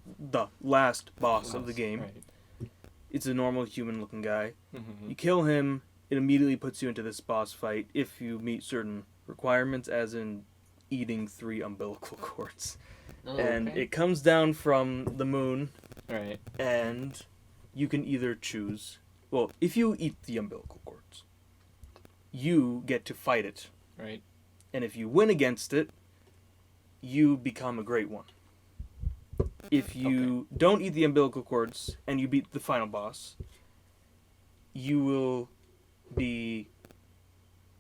boss of the game. Right. It's a normal human-looking guy. Mm-hmm. You kill him. It immediately puts you into this boss fight if you meet certain requirements, as in eating 3 umbilical cords. And okay. it comes down from the moon, Right. and you can either choose. Well, if you eat the umbilical cords, you get to fight it. Right. And if you win against it, you become a great one. If you don't eat the umbilical cords and you beat the final boss, you will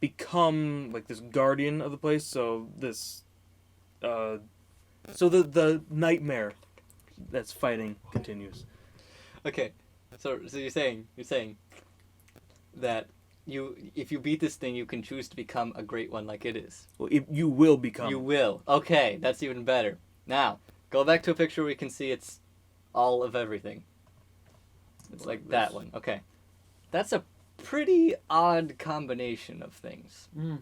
become like this guardian of the place. So this, so the nightmare that's fighting continues. Okay. So you're saying that if you beat this thing, you can choose to become a great one like it is. Well, you will become. You will. Okay, that's even better. Now, go back to a picture where we can see it's all of everything. It's like that this. one. Okay. That's a pretty odd combination of things. Mm.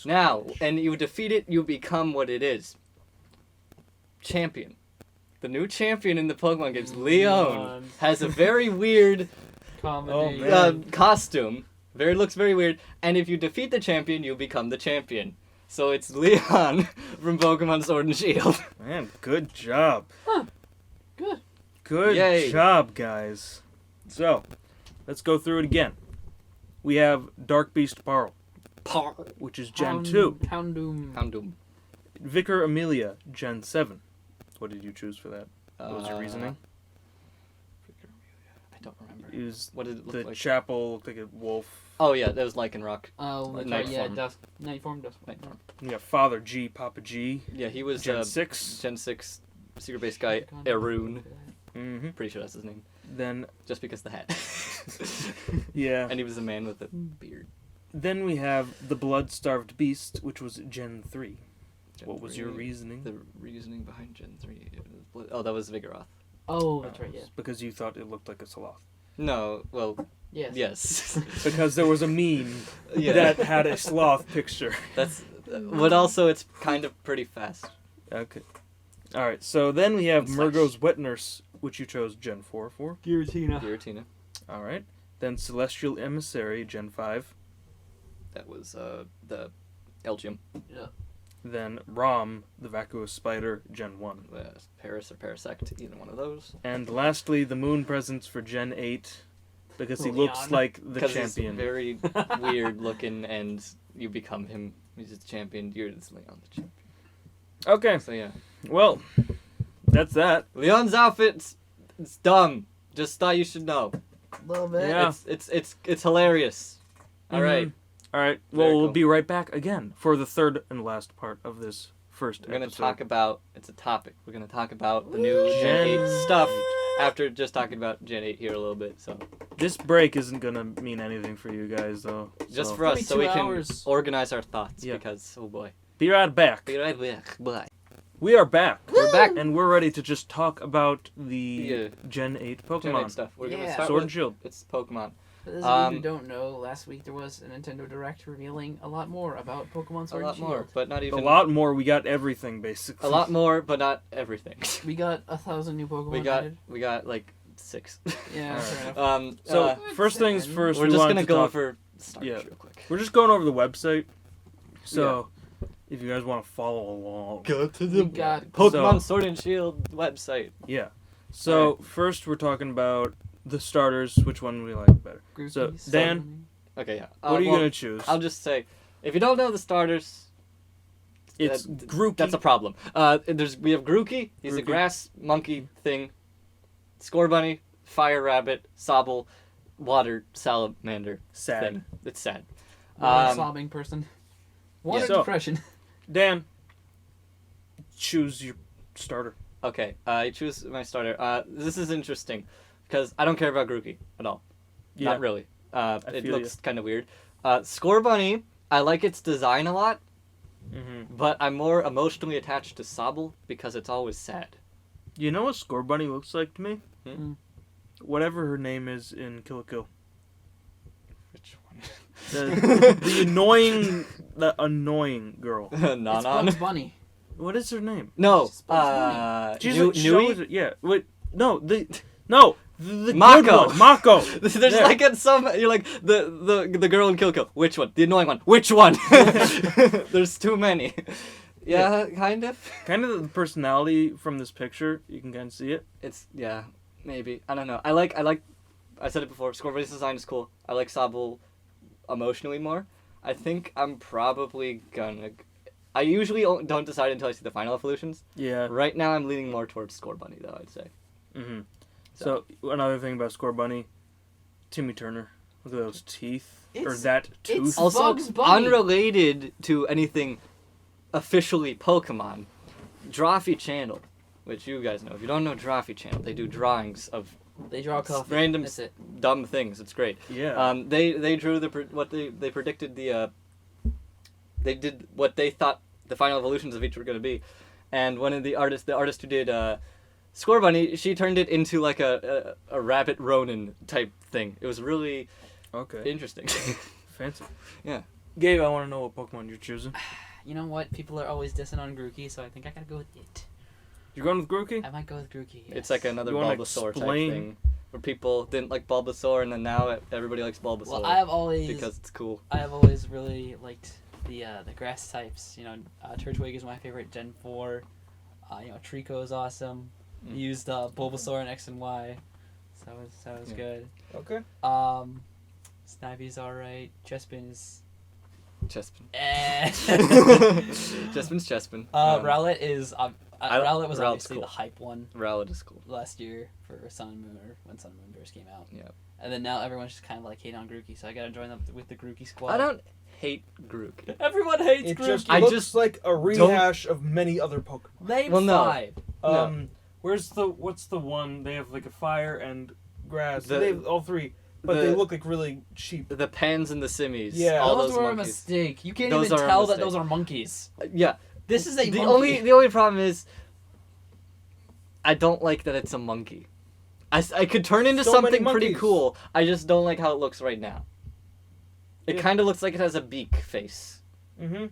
Now, and you defeat it, you become what it is. Champion. The new champion in the Pokemon games, Leon, has a very weird Comedy. man. costume. Looks very weird. And if you defeat the champion, you become the champion. So it's Leon from Pokemon Sword and Shield. Man, good job. Good. Good Yay. job, guys. So, let's go through it again. We have Dark Beast Parl, which is Gen 2. Houndoom. Houndoom. Amelia, Gen 7. What did you choose for that? What was your reasoning? I don't remember. It was What did it look the like? chapel looked like a wolf. Oh yeah, that was Lycanroc. Oh, that's Night right. Yeah, form. Night form. Night form. You got Father G, Papa G, Yeah, he was Gen 6. Gen 6 secret base guy, Arun. Mm-hmm. Pretty sure that's his name. Then, Just because the hat. yeah. And he was a man with a beard. Then we have the Blood-Starved Beast, which was Gen 3. Gen What was your 3. reasoning? The reasoning behind Gen 3. Oh, that was Vigoroth. Oh, that's right. Yeah. Because you thought it looked like a sloth. No, well, Yes. yes. Because there was a meme Yeah. that had a sloth picture. That's. But also, it's kind of pretty fast. Okay. Alright, so then we have It's Murgo's Wet Nurse, which you chose Gen 4 for. Giratina. Giratina. Alright. Then Celestial Emissary, Gen 5. That was the Elgium. Then Rom, the Vacuous Spider, Gen 1. Paris or Parasect, either one of those. And lastly, the Moon Presence for Gen 8, because he looks Leon. like the Because champion. he's very weird looking, and you become him. He's the champion. You're just Leon the champion. Okay, So yeah, well, that's that. Leon's outfit's it's dumb. Just thought you should know. Little bit. Yeah. It's hilarious. All right, Alright, Very well, we'll cool. be right back again for the third and last part of this first we're gonna episode. talk about. It's a topic. We're gonna talk about the new Gen Gen 8 stuff. After just talking about Gen 8 here a little bit, so This break isn't gonna mean anything for you guys, though. just so for us, Only so 2 we can hours. organize our thoughts. Yeah. Because oh boy, Be right back. be right back. Bye. We are back. We're back. And we're ready to just talk about the Yeah. Gen 8 Gen Pokemon. 8 stuff. We're gonna Yeah. start Sword and with Shield. it's Pokemon. For those of you who Um, don't know, last week there was a Nintendo Direct revealing a lot more about Pokemon A Sword lot and Shield. more, but not A even lot more. We got everything, basically. A lot more, but not everything. We got 1,000 new Pokemon. added. we got like 6. Yeah, Alright. fair enough. So, uh, first things first, we're we just wanted gonna to go talk- over starters Yeah. real quick. We're just going over the website. So, if you guys want to follow along. Go to We got Pokemon So- Sword and Shield website. Yeah. So, first we're talking about the starters, which one we like better. Grookey, So, Summoning. Dan, Okay, yeah. what are you well, going to choose? I'll just say, if you don't know the starters, It's that- Grookey. that's a problem. We have Grookey. He's a Grookey. grass monkey thing. Scorbunny, Fire Rabbit, Sobble, Water Salamander Sad. thing. It's sad. One Um, sobbing person. One So- depression. Dan, choose your starter. Okay, I choose my starter. This is interesting because I don't care about Grookey at all. Yeah. Not really. It feel looks kind of weird. Scorbunny, I like its design a lot, Mm-hmm. but I'm more emotionally attached to Sobble because it's always sad. You know what Scorbunny looks like to me? Hmm? Whatever her name is in Kill la Kill. Which one? The annoying girl. It's Nanon? Bugs Bunny. What is her name? No. She's Bugs She's Nu- like, Nui? shows it- yeah. Wait. No. The good Mako. one. Mako. There's There. like at some you're like the girl in Kill Kill. Which one? The annoying one. Which one? There's too many. Yeah, kind of. Kind of the personality from this picture. You can kind of see it. It's yeah, maybe. I don't know. I like I said it before, Scorbunny's design is cool. I like Sobble emotionally more. I think I'm probably gonna I usually don't decide until I see the final evolutions. Yeah. Right now I'm leaning more towards Scorbunny though, I'd say. Mm-hmm. So another thing about Scorbunny, Timmy Turner. Look at those teeth. Or It's- that tooth. it's- Also, Bugs Bunny. unrelated to anything officially Pokemon, Drawfee Channel, which you guys know. If you don't know Drawfee Channel, they do drawings of They draw coffee. random That's it. dumb things. It's great. Yeah. They drew what they predicted they did what they thought the final evolutions of each were going to be, and one of the artist who did Scorbunny, she turned it into like a rabbit Ronin type thing. It was really Okay. Interesting. Fancy. Yeah. Gabe, I want to know what Pokemon you're choosing. You know what? People are always dissing on Grookey, so I think I gotta go with it. You're going with Grookey? I might go with Grookey. Yes. It's like another You wanna Bulbasaur explain- type thing. Where people didn't like Bulbasaur, and then now everybody likes Bulbasaur. Well, I have always really liked the grass types. You know, Turtwig is my favorite Gen 4. You know, Trico is awesome. Mm. Used Bulbasaur in X and Y, so that was Yeah. good. Okay. Snively's alright. Chespin is. Chespin. Eh. Chespin's Chespin. Rowlet is. Rowlet was Rowlet's obviously cool. the hype one Rowlet is cool. last year for Sun and Moon, or when Sun and Moon first came out. Yeah. And then now everyone's just kind of like hating on Grookey, so I gotta join up with the Grookey squad. I don't hate Grook. Everyone hates It Grookey. just I looks just like a rehash of many other Pokemon. Name Well, no. 5. No. What's the one? They have like a fire and grass. The- They have all three, but the- they look like really cheap. The Pans and the Simmies. Yeah. all those those were a monkeys. mistake. You can't Those even are a tell that mistake. those are monkeys. Yeah. This is a The monkey. only problem is, I don't like that it's a monkey. I could turn into So something many pretty monkeys. cool. I just don't like how it looks right now. It Yeah. kind of looks like it has a beak face. Mm-hmm.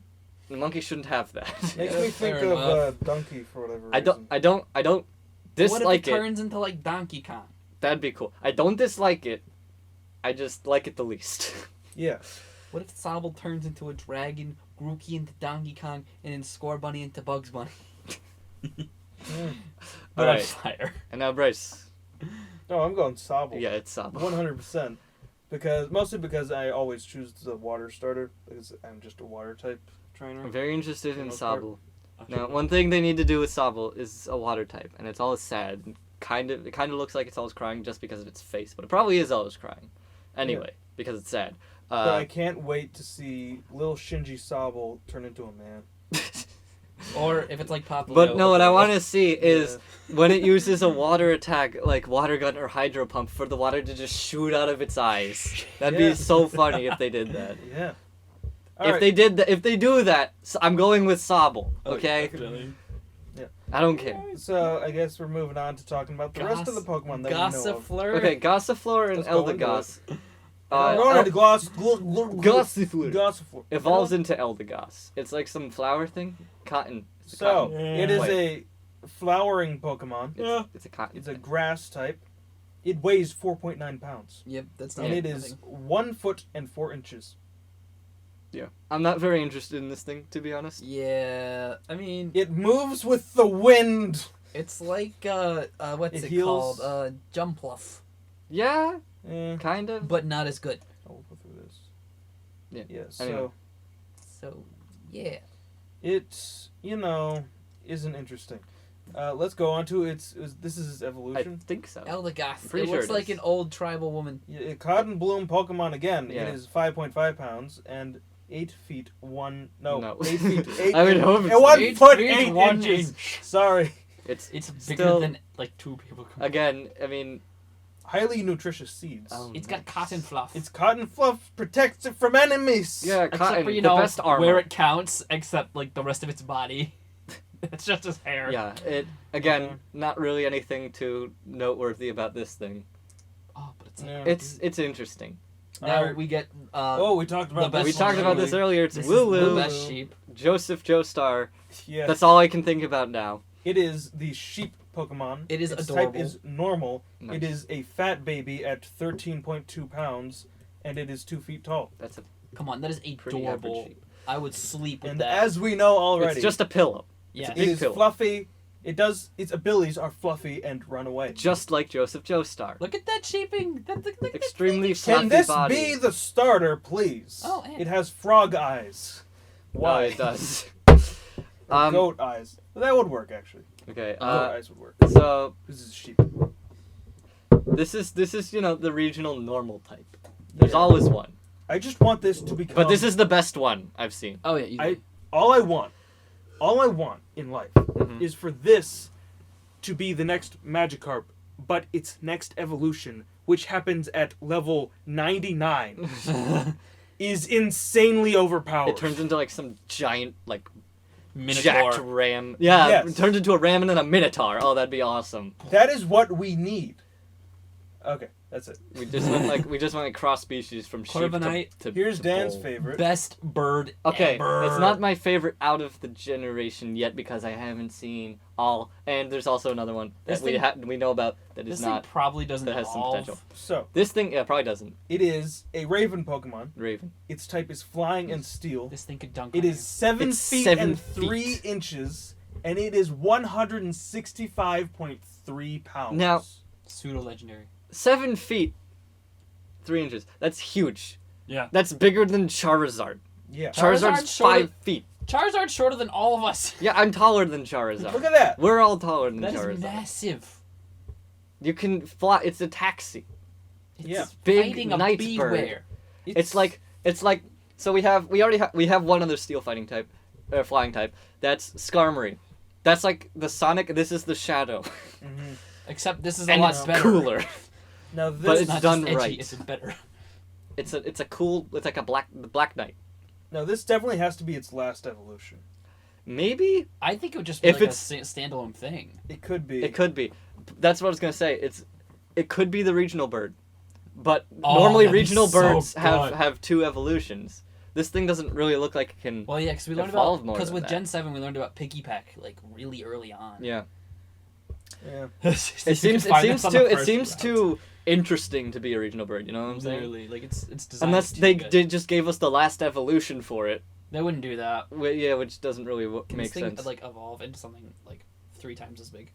The monkey shouldn't have that. Makes Yeah, me think fair of enough. Donkey for whatever reason. I don't What if dislike it it. turns into like Donkey Kong? That'd be cool. I don't dislike it. I just like it the least. Yeah. What if Sobble turns into a dragon, Grookey into Donkey Kong, and then Scorbunny into Bugs Bunny? Mm. But on Alright. fire. And now Bryce. No, I'm going Sobble. Yeah, it's Sabo. 100%. Mostly because I always choose the water starter because I'm just a water type trainer. I'm very interested in most part. Sobble. Now, one thing they need to do with Sobble is a water type, and it's always sad. It kind of looks like it's always crying just because of its face, but it probably is always crying. Anyway, because it's sad. But I can't wait to see little Shinji Sobble turn into a man. Or if it's like Papa But Leo, no, what I okay. want to see is when it uses a water attack, like water gun or hydro pump, for the water to just shoot out of its eyes. That'd Yeah. be so funny if they did that. Yeah. If they did that, if they do that, I'm going with Sobble. Okay, Definitely. I don't care. So I guess we're moving on to talking about the rest of the Pokemon that we know of. Gossifleur. Okay, Gossifleur and Let's go into Eldegoss. I'm going into Gossifleur Gossifleur. evolves into Eldegoss. It's like some flower thing. Cotton. It's a So cotton. it is Wait. a flowering Pokemon. It's a cotton. It's a grass type. It weighs 4.9 pounds. Yep, that's not And it nothing. is 1 foot and 4 inches. Yeah. I'm not very interested in this thing, to be honest. Yeah, I mean, It moves with the wind. it's like what's It it heals- called? Jumpluff, Yeah, Eh, kind of. but not as good. I'll go through this. Yeah. Yeah. So Anyway. So, yeah. it, isn't interesting. Let's go on to this is its I evolution. think so. Eldegoss. Pretty It sure looks it like is. an old tribal woman. Yeah, Cotton Bloom Pokemon again. Yeah. It is 5.5 pounds and 8 feet 1. No, No. 8 feet 8. I would hope it's 1 8 foot feet, 8 1 inches. inch. Sorry. It's It's bigger Still- than like 2 people. again. I mean, Highly nutritious seeds. Oh. It's got cotton fluff. Its cotton fluff protects it from enemies. yeah, except cotton. for The best armor. where it counts, except like the rest of its body. It's just his hair. Yeah. Again, Okay. not really anything too noteworthy about this thing. Oh, but it's Yeah. It's interesting. now Alright. we get Oh, we talked about the this We best one talked about already. this earlier. It's this is the Wooloo, best sheep. Joseph Joestar. Yes. That's all I can think about now. It is the sheep Pokemon. It is its adorable. type is normal. Nice. It is a fat baby at 13.2 pounds, and it is 2 feet tall. That's a Come on, that is pretty average adorable. sheep. I would sleep with And that. as we know already, It's just a pillow. yeah. a it big is pillow. fluffy. Its abilities are fluffy and run away. Just like Joseph Joestar. Look at that shaping. Look at Extremely that fluffy Can this body. be the starter, please? Oh, and- It has frog eyes. Why? No, it does. Or goat eyes. That would work, actually. Okay. Goat eyes would work. So This is sheep. this is the regional normal type. There's Yeah. always one, I just want this to become. but this is the best one I've seen. Oh yeah, I all I want in life Mhm. is for this to be the next Magikarp, but its next evolution, which happens at level 99, is insanely overpowered. It turns into like some giant like Minotaur. jacked ram. Yeah, Yes. it turns into a ram and then a minotaur. Oh, that'd be awesome. That is what we need. Okay. That's it. We just went like cross species from sheep Corviknight. to Here's to Dan's bull. favorite. Best bird Okay, ever. it's not my favorite out of the generation yet because I haven't seen all. And there's also another one that This we know about that This is thing not. probably doesn't that has some evolve. potential. So, This thing, yeah, probably doesn't. it is a Raven Pokemon. Raven. Its type is Flying and Steel. This thing could dunk It on is 7 It's feet 7 and 3 inches, and it is 165.3 pounds. Now- you. Pseudo legendary. 7 feet, 3 inches. That's huge. Yeah. That's bigger than Charizard. Yeah. Charizard's Charizard's shorter- 5 feet. Charizard's shorter than all of us. Yeah, I'm taller than Charizard. Look at that. We're all taller than That is Charizard. massive. You can fly. It's a taxi. It's Yeah. Big fighting a night bee bird. where. It's like so we have one other steel fighting type, flying type. That's Skarmory. That's like the Sonic. This is the Shadow, Mhm. Except this is a and lot it's better. cooler. Now But this, it's not done just edgy, right. It's better. It's a cool. It's like a Black Knight. now this definitely has to be its last evolution. Maybe I think it would just be If like it's- a standalone thing. It could be. it could be. That's what I was gonna say. It could be the regional bird, but Oh, normally that'd be regional so birds good. have 2 evolutions. This thing doesn't really look like it can. Well, yeah, because we learned Evolve about more because than with that. Gen 7 we learned about Piggy Pack like really early on. Yeah. Yeah. It seems too interesting to be a regional bird. You know what I'm saying? Literally, like it's designed Unless too they good. just gave us the last evolution for it. They wouldn't do that. Yeah, which doesn't really Can make this thing sense. like evolve into something like 3 times as big?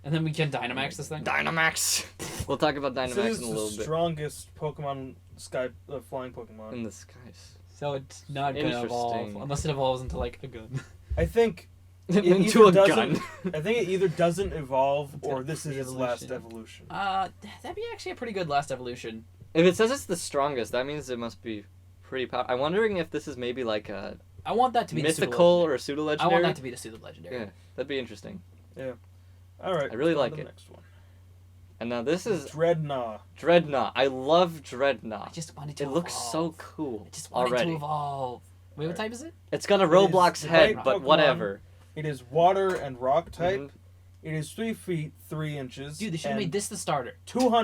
And then we can Dynamax this thing. Dynamax. We'll talk about So Dynamax this in a is little the bit. strongest Pokemon flying Pokemon. In the skies. So it's not gonna evolve Interesting. unless it evolves into like a gun. I think Into a either gun. doesn't- I think it either doesn't evolve or this is its Evolution. last evolution. That'd be actually a pretty good last evolution. If it says it's the strongest, that means it must be pretty powerful. I'm wondering if this is maybe like a I want that to be mythical the or pseudo I legendary. want that to be the pseudo legendary. Yeah, that'd be interesting. All right. I really on like to the it. Next one. And now this is Dreadnought. Dreadnought. I love I Dreadnought. just wanted to It looks so evolve. cool I just wanted already. to evolve. Wait, what type is it? It's got a is Roblox the head, type but Pokemon. whatever. It is water and rock type. Mhm. It is 3 feet 3 inches. Dude, they should have made this the starter.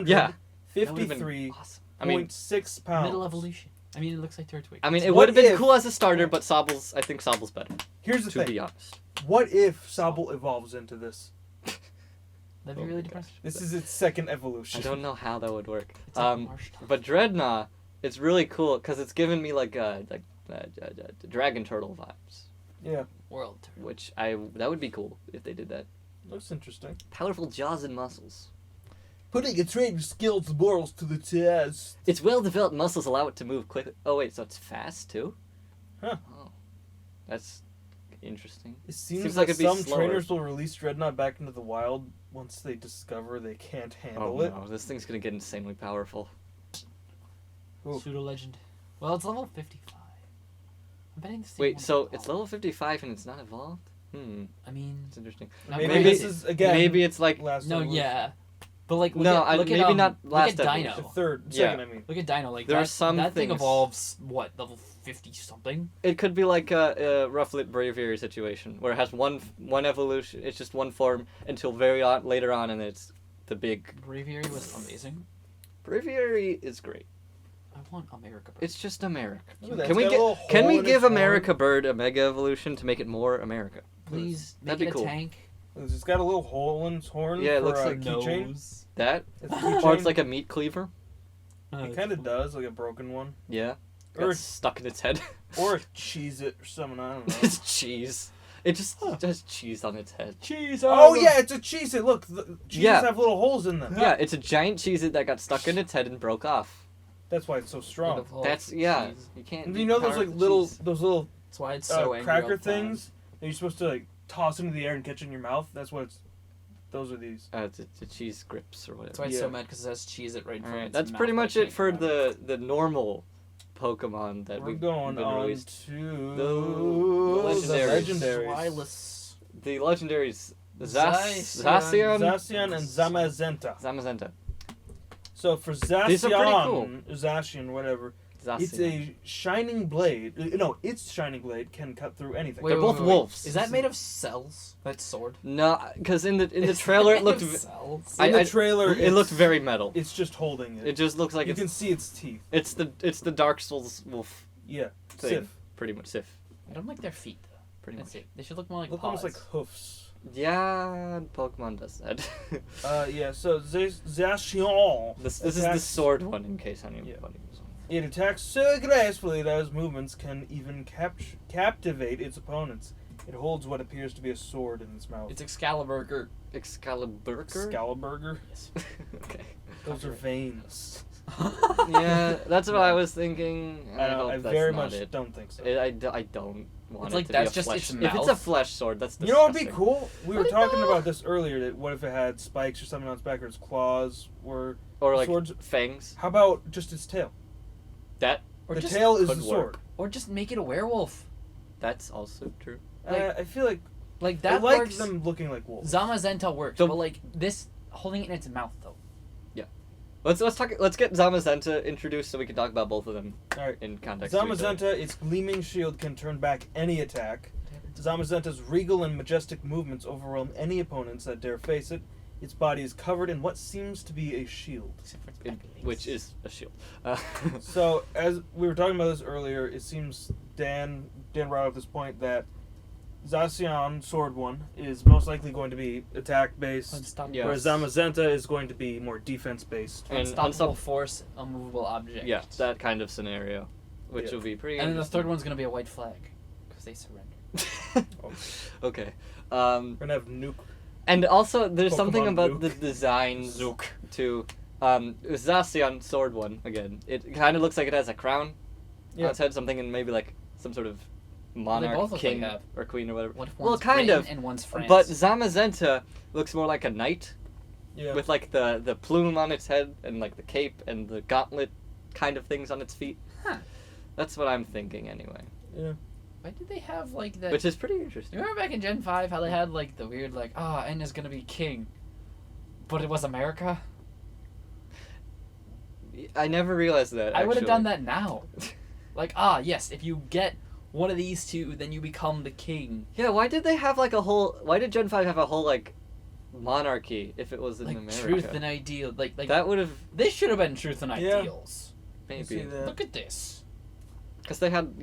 Yeah. That would've been 253.6 awesome. I mean, pounds. Middle evolution. I mean, it looks like Turtwig. I mean, it What would have been if- cool as a starter, but Sobble's. I think Sobble's better. Here's the To thing. be honest. What if Sobble evolves into this? That'd Oh be my really gosh. depressing. This is its second I evolution. don't know how that would work. It's like marsh type. But Dreadnought, it's really cool because it's given me like dragon turtle vibes, Yeah, World turtle. which that would be cool if they did that. looks interesting. Powerful jaws and muscles. Putting a trainer's skills and morals to the test. Its well-developed muscles allow it to move quickly. Oh wait, so it's fast too? Huh. Oh, that's interesting. It seems, Seems like like it'd be some slower. trainers will release Dreadnought back into the wild once they discover they can't handle it. No, this thing's gonna get insanely powerful. Ooh. Pseudo legend. Well, it's level 55. I'm betting this thing Wait, won't so evolve. it's level 55 and it's not evolved? I mean, It's interesting. not Maybe, very Maybe- this good. is again. Maybe it's like last No, evolution. yeah. But like, look No, at, look maybe at, not last look at evolution. The Dino. third, Yeah. second. I mean, Look at Dino. Like There are that, some that thing things- evolves what level 50 something. it could be like a Rufflet Braviary situation where it has one evolution. It's just one form until later on, and it's the big Braviary was amazing. Braviary is great. I want America. Bird. It's just America. Look at that, Can it's we got a little can hole we in give its horn. America Bird a mega evolution to make it more America? Please That'd make be it cool. a tank. it's got a little hole in its horn. Yeah, it for looks a like keychain. Nose. That It's a or keychain. it's like a meat cleaver. It kind of does, like a broken one, Yeah. or It's stuck in its head. or a cheese it or something. I don't know. It's cheese. It just has cheese on its head. Cheese. Oh yeah, it's a cheese it. Look, the cheeses Yeah. have little holes in them. Yeah, it's a giant cheese that got stuck in its head and broke off. That's why it's so strong. That's yeah. You can't. And beat you know those power like with little cheese. That's why it's so angry all cracker the time. things that you're supposed to like toss into the air and catch in your mouth? That's what it's. Those are these. The cheese grips or whatever. That's why it's Yeah. so mad because it has cheese it right in front of Alright, its that's mouth, pretty but much I it can't for grab the normal Pokemon that We're we've going been on released. to the legendaries. Twilis. The legendaries Zacian. Zacian, Zacian and Zamazenta. Zamazenta. So for These are pretty cool. Zacian, Zacian, whatever, Zacian. It's a shining blade. No, its shining blade can cut through anything. They're both wolves. Is that made of cells? That sword? No, because in the trailer it looked cells. In the trailer, it looked very metal. It's just holding it. It just looks like You can see its teeth. it's the Dark Souls wolf Yeah, thing. Sif. Pretty much Sif. I don't like their feet though. Pretty That's much. it. They should look more like Look paws. almost like hoofs. Yeah, Pokemon does that. Yeah. So Zacian. This is the attacks- sword one in case anybody Yeah. was wondering. It attacks so gracefully that its movements can even captivate its opponents. It holds what appears to be a sword in its mouth. It's Excalibur. Excalibur? Excalibur. Yes. Okay. Those are veins. Yeah, that's what I was thinking. I hope I that's very not much it. don't think so. I don't want It's it like to that's be a just flesh. its If it's a mouth. flesh sword, that's You disgusting. know what would be cool? We were What talking the- about this earlier. That what if it had spikes or something on its back, or its claws were Or like swords? fangs. How about just its tail? That Or The just tail is could the sword. work. or just make it a werewolf. that's also true. Like- I feel like Like I that like works. them looking like wolves. Zamazenta works, The- but like this holding it in its mouth though. Let's get Zamazenta introduced so we can talk about both of them All right. in context. to each other. Zamazenta, its gleaming shield can turn back any attack. Zamazenta's regal and majestic movements overwhelm any opponents that dare face it. Its body is covered in what seems to be a shield. Except for its In- back legs. which is a shield. So, as we were talking about this earlier, it seems Dan brought up this point that Zacian, Sword One, is most likely going to be attack based, unstoppable. Yeah. whereas Zamazenta is going to be more defense based. And Unstoppable force, unmovable object. yeah, that kind of scenario, which Yeah. will be pretty. And then the interesting. third one's gonna be a white flag, because they surrender. Okay. We're gonna have nuke. And also, there's something Pokemon about Nuke. the designs Zook. too. Zacian Sword One again. It kind of looks like it has a crown Yeah. on its head, something in maybe like some sort of monarch, both look king, like that. or queen or whatever. What if Well, one's kind Britain of, and one's France? But Zamazenta looks more like a knight Yeah. with like the plume on its head and like the cape and the gauntlet kind of things on its feet. Huh. That's what I'm thinking anyway. Yeah. Why did they have like that? Which is pretty You interesting. remember back in Gen 5 how they had like the weird like N is gonna be king, but it was America. I never realized that. I would have done actually. that now. Like yes, if you get one of these two, then you become the king. Yeah, why did they have like a whole? Why did Gen 5 have a whole like monarchy if it was in Like America? truth and ideal. Like that would have this should have been truth and Yeah. ideals. You see maybe that? Look at this. because they had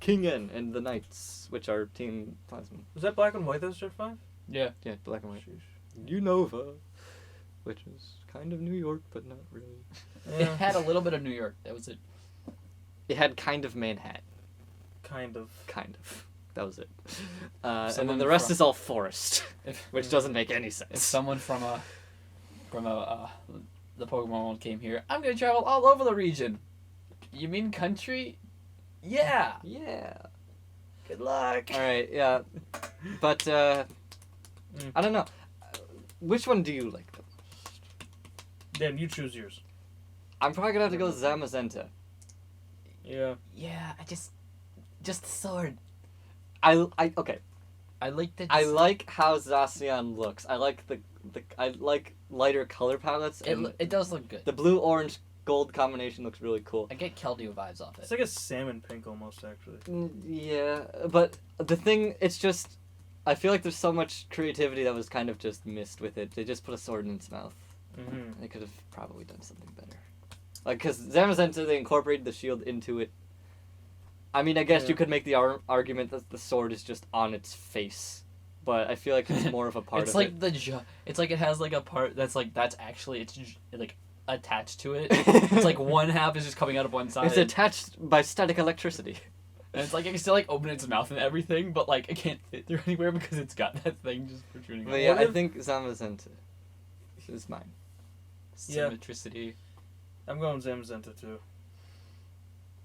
King N and the Knights, which are Team Plasma. Was that black and white? That was Gen 5? Yeah. Yeah, black and white. Sheesh. Unova, which is kind of New York, but not really. It had a little bit of New York. That was it. It had kind of Manhattan, Kind of. kind of. That was it. And then Someone the rest from- is all forest, If which doesn't make any if sense. someone from the Pokemon world came here, I'm gonna travel all over the region. You mean country? Yeah. Yeah. Good luck. All right. Yeah. But I don't know. Which one do you like? Dan, you choose yours. I'm probably gonna have to go with Zamazenta. Yeah. Yeah, just the sword. Okay. I like the. I like how Zacian looks. I like I like lighter color palettes, It, and it does look good. the blue orange gold combination looks really cool. I get Keldeo vibes off It's it. like a salmon pink almost, actually. Yeah, but the thing, it's just, I feel like there's so much creativity that was kind of just missed with it. They just put a sword in its mouth. Mm-hmm. They could have probably done something better. Like, because Zamazenta, they incorporated the shield into it. I mean, I guess Yeah. you could make the argument that the sword is just on its face, but I feel like it's more of a part It's of like it. it's like it has like a part that's actually it's like attached to it. It's like one half is just coming out of one side. It's attached by static electricity. And it's like it can still like open its mouth and everything, but like it can't fit through anywhere because it's got that thing just protruding. But out. yeah, What I if- think Zamazenta is mine. Yeah. Symmetricity. I'm going Zamazenta too.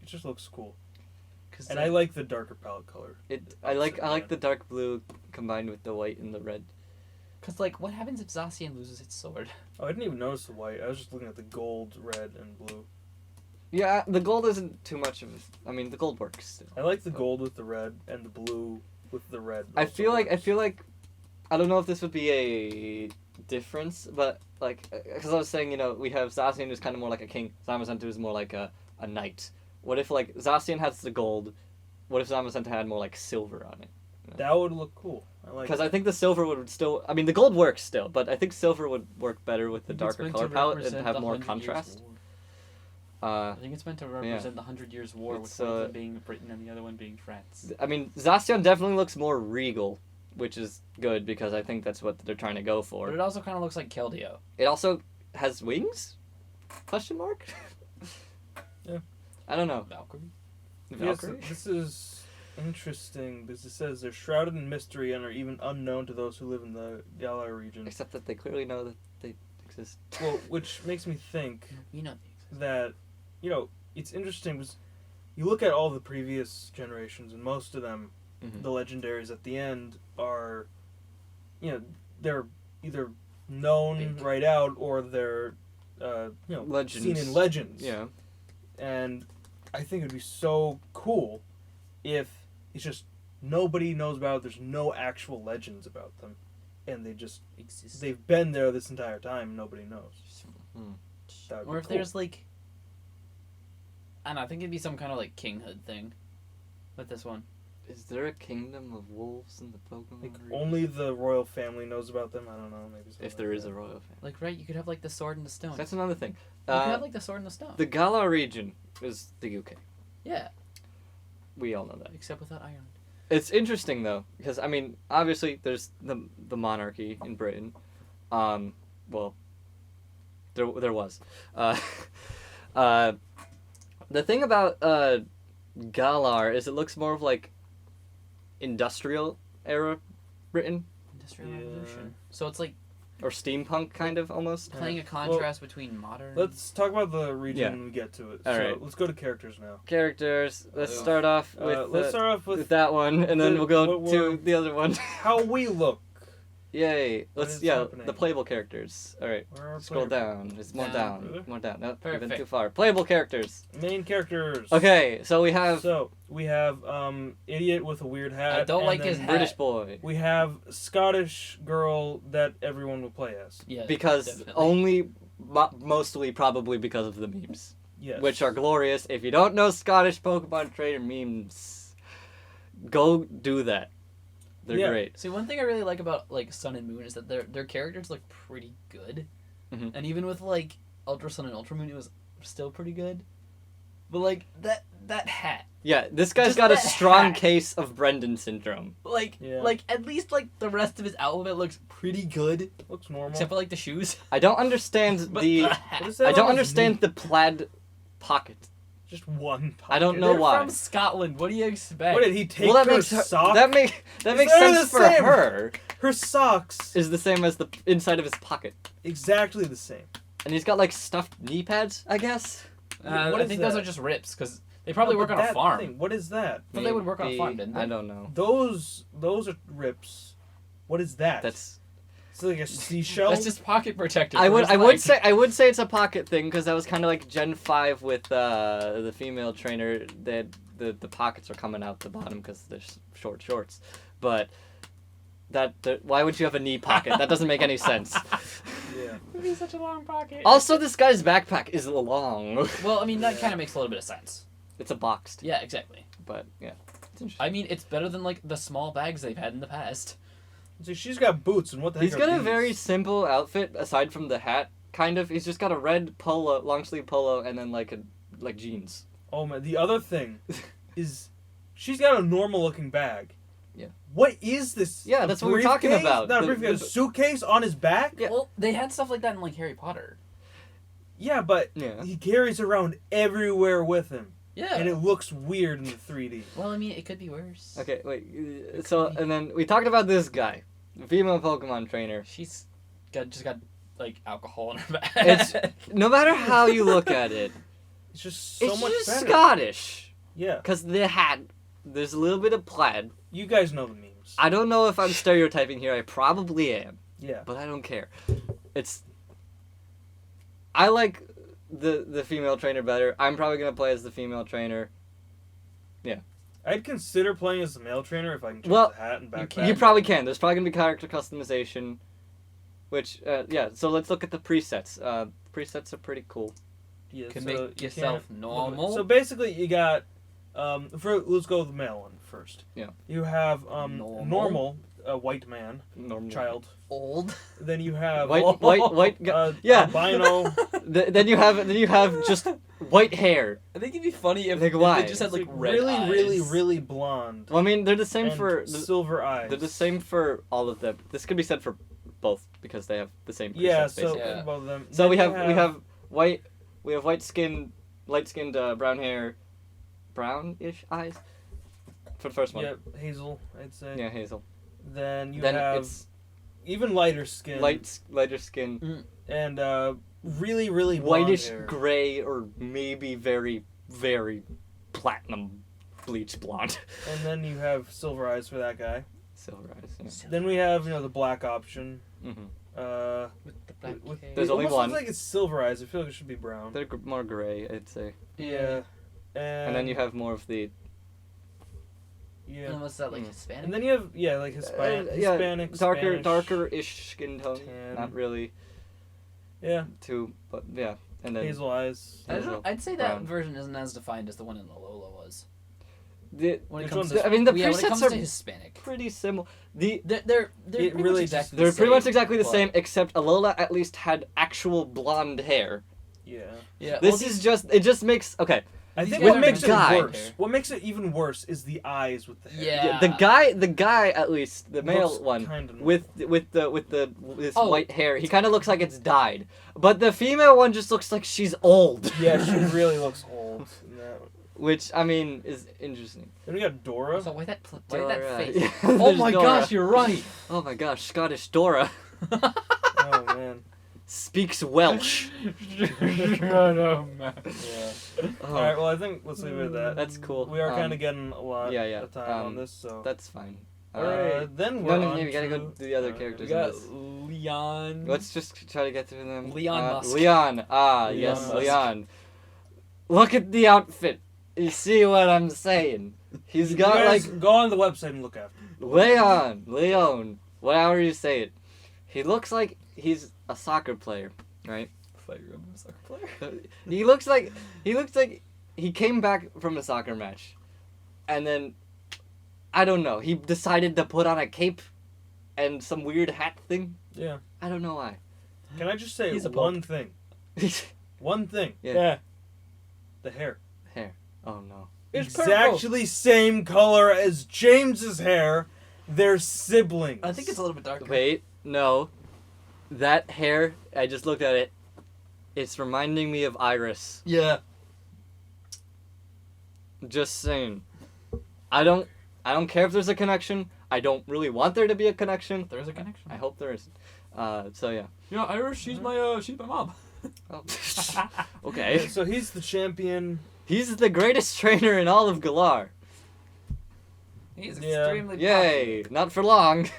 It just looks cool. Cause And I like the darker palette color. I like Yeah. the dark blue combined with the white and the red. Cause like what happens if Zacian loses its sword? Oh, I didn't even notice the white. I was just looking at the gold, red, and blue. Yeah, the gold isn't too much of. I mean, the gold works still. I like the gold with the red and the blue with the red. I also feel like works. I don't know if this would be a difference, but like because I was saying, we have Zacian who's kind of more like a king. Zamazenta is more like a knight, What if like Zacian has the gold? What if Zamazenta had more like silver on it? That would look cool. I like. Because I think the silver would still. I mean, the gold works still, but I think silver would work better with the darker color palette and have more contrast. I think it's meant to represent the 100 Years' War, with one of them being Britain and the other one being France. I mean, Zacian definitely looks more regal, which is good because I think that's what they're trying to go for. But it also kind of looks like Keldeo. It also has wings? Question mark? Yeah. I don't know. Valkyrie? Yes, Valkyrie? this is interesting because it says they're shrouded in mystery and are even unknown to those who live in the Galar region. Except that they clearly know that they exist. Well, which makes me think You know that, it's interesting because you look at all the previous generations and most of them, Mhm. the legendaries at the end are, they're either known Big. right out or they're, Legends. seen in legends. Yeah. And I think it'd be so cool if it's just nobody knows about it. There's no actual legends about them, and they've been there this entire time. Nobody knows. Hmm. That would Or be if cool. there's like, I don't know, I think it'd be some kind of like kinghood thing with this one. Is there a kingdom of wolves in the Pokemon like region? only the royal family knows about them. I don't know. Maybe something If there like is that. a royal family. Like, right, you could have like the sword and the stone. That's another thing. You could have like the sword and the stone. The Galar region is the UK. Yeah, We all know that. except without Ireland. It's interesting though, because I mean, obviously there's the monarchy in Britain. Well, there was. The thing about Galar is it looks more of like industrial era Britain Industrial Yeah. Revolution. So it's like or steampunk kind of almost. playing a contrast between modern. Let's talk about the region Yeah. when we get to it. All so right. let's go to characters now. Characters. Let's Ugh. start off with Let's start off with with that one, and then the- we'll go what to we're- the other one. how we look. Yay! What Let's is yeah, happening? the playable characters. All right. Where are Scroll player- down. It's more Down. down. More down. Nope, you've been Perfect. too far. Playable characters. Main characters. Okay, so we have So we have idiot with a weird hat. I don't and like then his hat. British boy We have Scottish girl that everyone will play as. yeah, because definitely. only mostly probably because of the memes, Yes. which are glorious. If you don't know Scottish Pokemon trainer memes, go do that. They're Yeah. great. See, one thing I really like about like Sun and Moon is that their characters look pretty good, Mhm. and even with like Ultra Sun and Ultra Moon, it was still pretty good. But like that hat, Yeah, this guy's Just got a that strong hat. case of Brendan syndrome. like Yeah. like at least like the rest of his outfit looks pretty good, Looks normal. except for like the shoes. I don't understand But the. the What hat. is that I don't on his understand knee? the plaid pocket. Just one. Pocket. I don't know They're why. from Scotland. What do you expect? What did he take? Well, that her makes her, sock? that makes Is makes that sense the for same? her. Her socks Is the same as the inside of his pocket, exactly the same. and he's got like stuffed knee pads, I guess. What I is think those that? are just rips because they probably No, work but on a that farm. thing, what is that? But they would work on a farm, Maybe- didn't they? I don't know. Those are rips. What is that? That's. It's like a seashell. That's just pocket protector. I for would his leg. I would say it's a pocket thing because that was kind of like Gen 5 with the female trainer that the pockets are coming out the bottom because they're short shorts, but why would you have a knee pocket? That doesn't make any sense. Yeah. It'd be such a long pocket. Also, this guy's backpack is long. Well, I mean that Yeah. kind of makes a little bit of sense. It's a boxed, Yeah, exactly. but yeah, it's interesting. I mean, it's better than like the small bags they've had in the past. See, she's got boots, and what the heck He's are got a these? very simple outfit aside from the hat. Kind of, he's just got a red polo, long sleeve polo, and then like jeans. Oh man, the other thing is, she's got a normal looking bag. Yeah. What is this? Yeah, A that's what we're talking briefcase? about. Not a The- briefcase, the- a suitcase on his back. Yeah. Well, they had stuff like that in like Harry Potter. Yeah, but Yeah. he carries around everywhere with him, Yeah. and it looks weird in the 3D. Well, I mean, it could be worse. Okay, wait. So, and then we talked about this guy, female Pokemon trainer. She's just got like alcohol in her bag. It's no matter how you look at it, It's just so it's much just better. Scottish. Yeah, Cause the hat, there's a little bit of plaid. you guys know the memes. I don't know if I'm stereotyping here. I probably am, Yeah. but I don't care. It's. I like the female trainer better. I'm probably gonna play as the female trainer. I'd consider playing as the male trainer if I can change Well, the hat and backpack. You probably can. There's probably gonna be character customization, which yeah. So let's look at the presets. Presets are pretty cool. Yeah, can so make you yourself can't- normal. So basically, you got let's go with the male one first. Yeah. You have Normal. normal, a white man, Normal. child. Old. Then you have White guy. Yeah. albino. Then you have just white hair. I think it'd be funny if, Like, if why? they just had like red really, eyes. really blonde. Well, I mean, they're the same and for silver eyes. they're the same for all of them. This could be said for both because they have the same. Yeah, presets, so basically. Yeah. both of them. So Then we you have white skin, light skinned brown hair, brownish eyes. For the first one. Yep, hazel, I'd say. Yeah, hazel. Then you Then have it's even lighter skin. lighter skin, And really blonde whitish hair. gray, or maybe very platinum bleach blonde. And then you have silver eyes for that guy. Silver eyes. Then we have the black option. Yeah. Mm-hmm. With the black hair. There's it only almost one. looks like it's silver eyes. I feel like it should be brown. They're more gray, I'd say. Yeah. And then you have more of the Yeah. And what's that, like Mm. Hispanic? And then you have like Hispanic, darker Spanish, darker-ish skin tone. tan. Not really Yeah, too, but yeah. And then hazel eyes. Hazel, I'd say that brown. version isn't as defined as the one in Alola was. the When it Which comes one? to, I mean, the when it comes presets are to Hispanic. pretty similar. They're They're It pretty really much just- exactly they're the pretty much same, exactly the but- same, except Alola at least had actual blonde hair. Yeah. Yeah, This well, is just it just makes okay. I These think guys what are makes it guy. worse. What makes it even worse is the eyes with the hair. Yeah. The guy at least the male Looks one kinda normal. with this Oh. white hair, he kind of looks like it's dyed. But the female one just looks like she's old. Yeah, she really looks old. in that one. Which I mean is interesting. Then we got Dora. So why that Dora. face? Yeah, Oh there's my Dora. gosh, you're right. Oh my gosh, Scottish Dora Oh man. speaks Welsh. Yeah. Oh, All right. Well, I think let's leave it at that. That's cool. We are kind of getting a lot yeah, yeah, of time on um, this, so. That's fine. Then No, we're no, on you gotta go to- do the other uh, characters. We got in this. Leon. Let's just try to get through them. Leon Musk. Leon. Ah, Leon yes, Musk. Leon. Look at the outfit. You see what I'm saying? He's You got guys like go on the website and look after. Leon, whatever you say it. He looks like he's a soccer player, right? He looks like he came back from a soccer match, and then I don't know. He decided to put on a cape and some weird hat thing. Yeah. I don't know why. Can I just say He's a one thing? One thing. Yeah. The hair. Hair. Oh no. It's Exactly same color as James's hair. They're siblings. I think it's a little bit darker. Wait, no. That hair, I just looked at it. It's reminding me of Iris. Yeah. Just saying. I don't care if there's a connection. I don't really want there to be a connection. There's a connection. I hope there isn't. So yeah. Yeah, Irish. She's my mom. Oh. Yeah, Okay. so he's the champion. He's the greatest trainer in all of Galar. He's Yeah. extremely Yay! Not for long.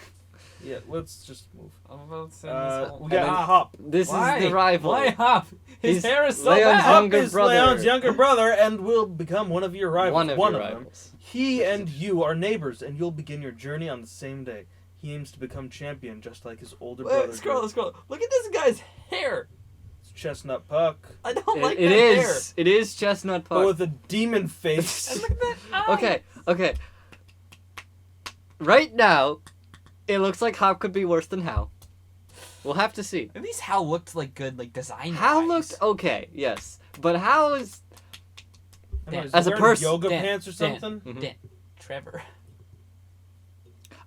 Yeah, let's just move. popular. I'm about to send We this got then- Hop. This Why? is the rival. Why Hop? His He's hair is so Leon's bad. Hop younger is brother. Leon's younger brother and will become one of your rivals. One of your them. rivals. He and you are neighbors, and you'll begin your journey on the same day. He aims to become champion, just like his older brother. Let's scroll. did. Let's scroll. Look at this guy's hair. It's Chestnut Puck, I don't like It that is. It is Chestnut but Puck. with a demon face. hair. And look at that eye. Okay. Right now, it looks like Hop could be worse than Hal. We'll have to see. At least Hal looked like good, like design. Hal looked okay, yes, but Hal is I don't know, is As he a wearing person- yoga Dan, pants or Dan. something. Mhm. Dan. Trevor.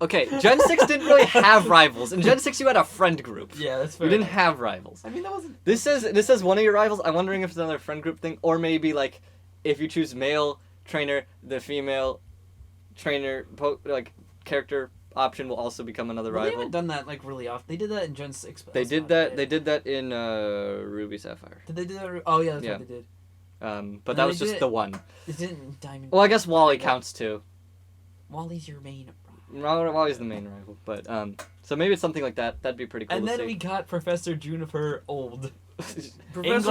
okay. Gen 6 didn't really have rivals. In Gen 6, you had a friend group. Yeah, that's You didn't have rivals. I mean, that wasn't. This says one of your rivals. I'm wondering if it's another friend group thing, or maybe like if you choose male trainer, the female trainer like character option will also become another Well, they rival. haven't done that like really often. They did that in Gen 6. But They that's did not that. it. They did that in Ruby Sapphire. Did they do that? Oh yeah, that's Yeah. what they did. But No, that was they just did the it- one. It didn't Diamond. Well, I guess Wally counts too. Wally's your main. Wally's the main rival, but so maybe it's something like that. That'd be pretty cool And to then we see. got Professor Juniper old. Professor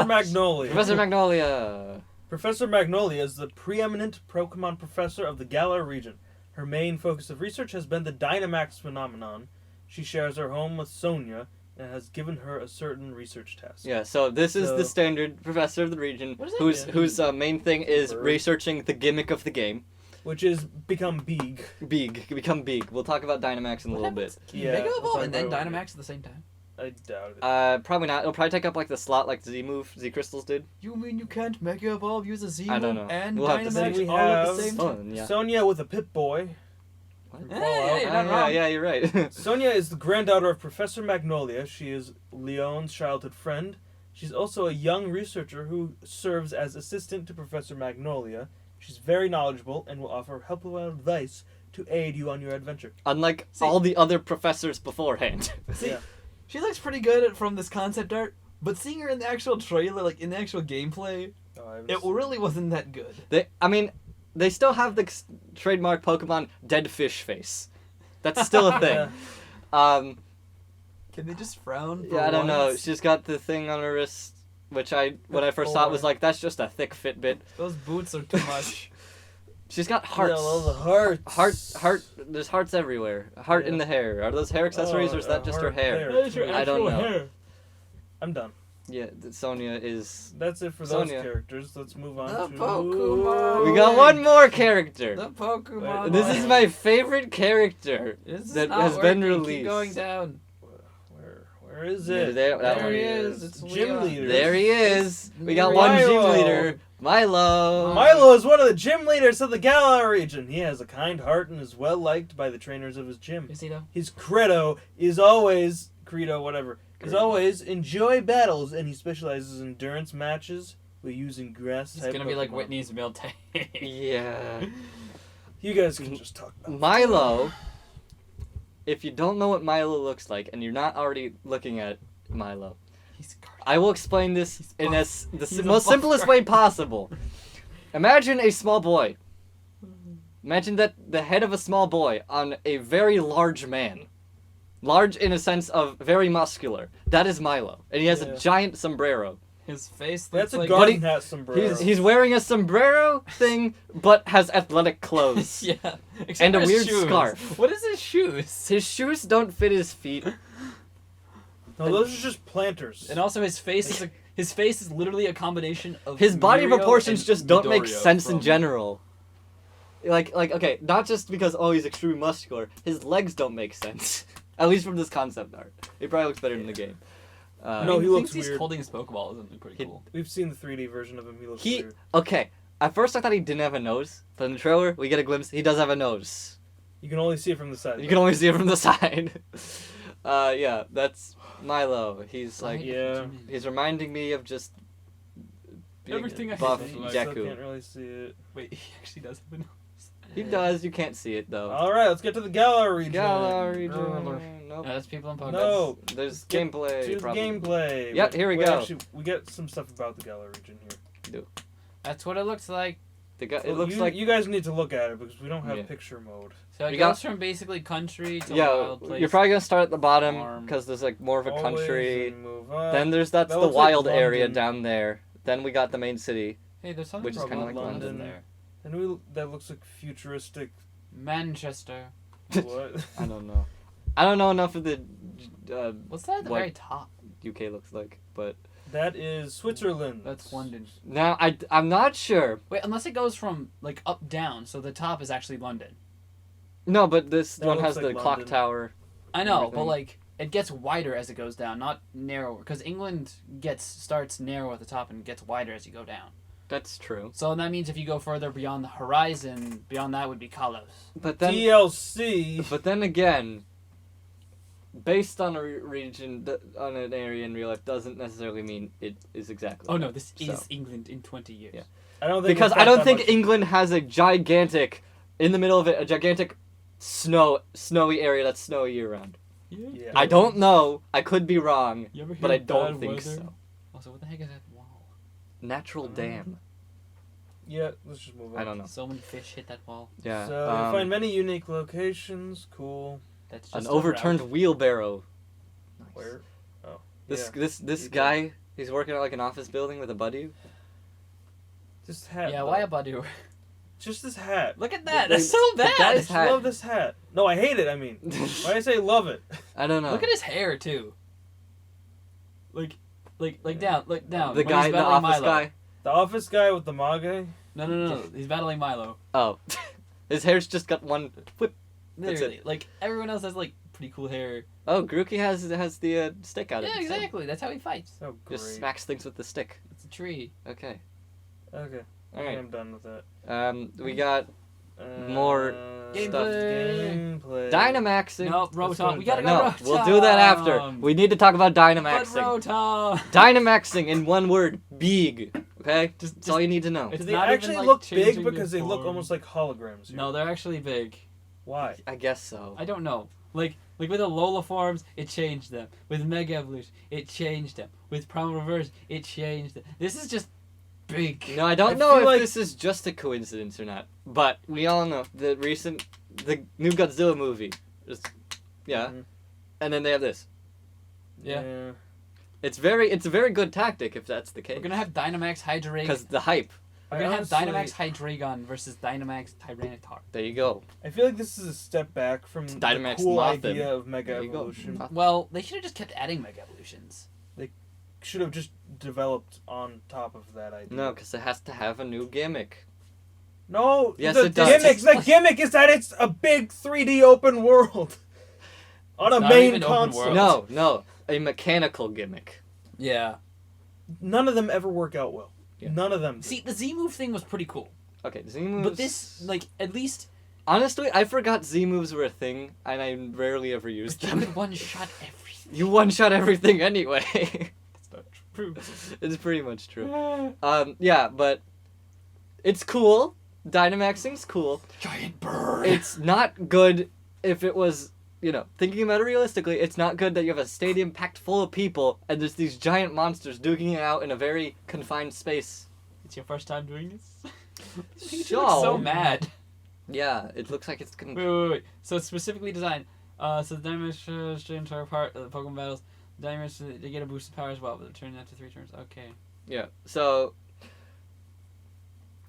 English. Magnolia. Professor Magnolia. Professor Magnolia is the preeminent Pokemon professor of the Galar region. Her main focus of research has been the Dynamax phenomenon. She shares her home with Sonia and has given her a certain research task. Yeah, so this is the So- standard professor of the region, What does that whose mean? whose main thing is Bird. researching the gimmick of the game. Which is become big. Become big. We'll talk about Dynamax in a What little bit. happens? Can you Yeah, Mega we'll Evolve talk and then about it. Dynamax at the same time? I doubt it. Probably not. It'll probably take up like the slot like Z Crystals did. You mean you can't Mega Evolve, use a Z I don't know. and We'll have to Dynamax see. We all at the have- same Oh, time? yeah. Sonia with a Pip-Boy. What? from Hey, Fallout. you're not yeah, wrong. yeah, you're right. Sonia is the granddaughter of Professor Magnolia. She is Leon's childhood friend. She's also a young researcher who serves as assistant to Professor Magnolia. She's very knowledgeable and will offer helpful advice to aid you on your adventure. Unlike See- all the other professors beforehand. See, Yeah. she looks pretty good from this concept art, but seeing her in the actual trailer, like in the actual gameplay, Oh, I haven't it seen- really wasn't that good. They still have the trademark Pokemon dead fish face. That's still a thing. Yeah. Can they just frown? For Yeah, I don't know. once? She's got the thing on her wrist, which when I first saw it was like, that's just a thick Fitbit. Those boots are too much. She's got hearts. Yeah, all the hearts. Heart. There's hearts everywhere. A heart in the hair. Are those hair accessories or is that just her hair? That is your I don't actual know. hair. I'm done. Yeah, Sonia is. That's it for Sonia. those characters. Let's move on The to Pokemon. We got one more character. The Pokemon. This is my favorite character. This is that not has been working. released. Keep going down. Where is Yeah, it? there- that There one. he is. It's Gym Leon. leader. There he is. We got Milo. one gym leader, Milo. Milo is one of the gym leaders of the Galar region. He has a kind heart and is well liked by the trainers of his gym. Is he though? His credo is always enjoy battles, and he specializes in endurance matches with using grass He's type gonna be like Pokemon. Whitney's Miltank. Yeah. You guys can just talk about it. Milo. If you don't know what Milo looks like, and you're not already looking at Milo, He's guarded. I will explain this He's in buff. the He's a most buff simplest way possible. Imagine a small boy. Imagine that the head of a small boy on a very large man. Large in a sense of very muscular. That is Milo. And he has Yeah. a giant sombrero. His face That's looks a like garden hat sombrero. He's wearing a sombrero thing, but has athletic clothes. yeah. Except And a for his weird shoes. scarf. What is his shoes? His shoes don't fit his feet. No, those are just planters. And also his face is literally a combination of His body Mirio proportions and just don't make Midoriya sense in from- general. Like okay, not just because he's extremely muscular. His legs don't make sense. At least from this concept art. It probably looks better in the game. No, he thinks looks he's weird. holding his Pokeball isn't pretty He- cool. We've seen the 3D version of him. He looks He weird. okay. At first I thought he didn't have a nose, but in the trailer we get a glimpse. He does have a nose. You can only see it from the side. You can only see it from the side. Yeah, that's Milo. He's like Yeah. he's reminding me of just being Everything I buff hate. I still Deku. can't really see it. Wait, he actually does have a nose. He does. You can't see it though. All right, let's get to the Galar region. Galar region. No, Nope. that's people in Pokemon. No. There's Get gameplay. To the problem. gameplay. Yep, here we Wait, go. Actually, we get some stuff about the Galar region here. That's what it looks like. It Well, looks you, like you guys need to look at it because we don't have Yeah. picture mode. So it You goes got- from basically country to yeah. wild place. You're probably gonna start at the bottom farm. because there's like more of a Always country. and move on. Then that's that the looks like wild area London. down there. Then we got the main city. Hey, there's something which is about kinda like London London. there. And that looks like futuristic. Manchester. What? I don't know. I don't know enough of the What's that at the What? very top? UK looks like, but That is Switzerland. That's London. now I'm not sure. Wait, unless it goes from like up down, so the top is actually London. No, but this That one looks has like the clock London. tower. I know, but Everything. like it gets wider as it goes down, not narrower. Because England starts narrow at the top and gets wider as you go down. That's true. So that means if you go further beyond the horizon, beyond that would be Kalos. But then DLC. But then again, based on a region, on an area in real life, doesn't necessarily mean it is exactly. Oh that. no, this is So. England in 20 years. Yeah. I don't think Because it's I got don't that think much- England has a gigantic, in the middle of it, a gigantic snowy area that's snowy year round. Yeah. I don't know. I could be wrong, You ever hear but I of don't bad think weather? so. Also, what the heck is that wall? Natural Um, dam. Yeah, let's just move on. I don't know. So many fish hit that wall. Yeah. So you find many unique locations. Cool. That's just an a overturned route. wheelbarrow. Where? Oh. This yeah. this You guy, he's working at like an office building with a buddy. This hat. Yeah, though. why a Badu? Just this hat. Look at that. The- That's so the bad. guy's I just hat. love this hat. No, I hate it. I mean, why do I say love it? I don't know. Look at his hair too. Like down, look down. The When guy, he's the battling office Milo. guy. The office guy with the mage. No. He's battling Milo. Oh, his hair's just got one whip. That's Literally, like everyone else has like pretty cool hair. Oh, Grookey has the stick out of Yeah, his head. exactly. That's how he fights. Oh, great. Just smacks things with the stick. It's a tree. Okay. Okay. All right. I'm done with that. We got Uh, More Gameplay. Dynamaxing. No, Let's go Rotom. to We gotta go No, Rotom. we'll do that after. We need to talk about But Dynamaxing. Rotom. Dynamaxing in one word, big. Okay, that's all you need to know. It's Do they not even, actually like, look big changing because their they look form. almost like holograms? Here. No, they're actually big. Why? I guess so. I don't know. Like with the Alola forms, it changed them. With Mega Evolution, it changed them. With Primal Reverse, it changed them. This is just big. No, I don't I know feel if like- this is just a coincidence or not, but we all know the new Godzilla movie. Yeah, Mhm. and then they have this. Yeah. It's a very good tactic if that's the case. We're gonna have Dynamax Hydreigon. Because the hype. We're I gonna have honestly- Dynamax Hydreigon versus Dynamax Tyranitar. There you go. I feel like this is a step back from Dynamax the cool Mothim. idea of Mega There you go. Evolution. Well, they should have just kept adding Mega Evolutions. Should have just developed on top of that idea. No, because it has to have a new gimmick. No, Yes, the it does. gimmick is that it's a big 3D open world on a not main even open console. world. No, a mechanical gimmick. Yeah. None of them ever work out well. Yeah. None of them. do. See, the Z move thing was pretty cool, Okay, Z moves. but this, like, at least Honestly, I forgot Z moves were a thing, and I rarely ever used you them. could one shot everything. You one shot everything anyway. That's not true. It's pretty much true. Yeah, but it's cool. Dynamaxing's cool. Giant bird. It's not good if it was, thinking about it realistically, it's not good that you have a stadium packed full of people and there's these giant monsters duking it out in a very confined space. It's your first time doing this? You Sure. look so mad. Yeah, it looks like it's gonna. Wait. So it's specifically designed. So the Dynamax straight entire part of the Pokemon battles. Dynamax, they get a boost of power as well, but they're turning after 3 turns. Okay. Yeah, so.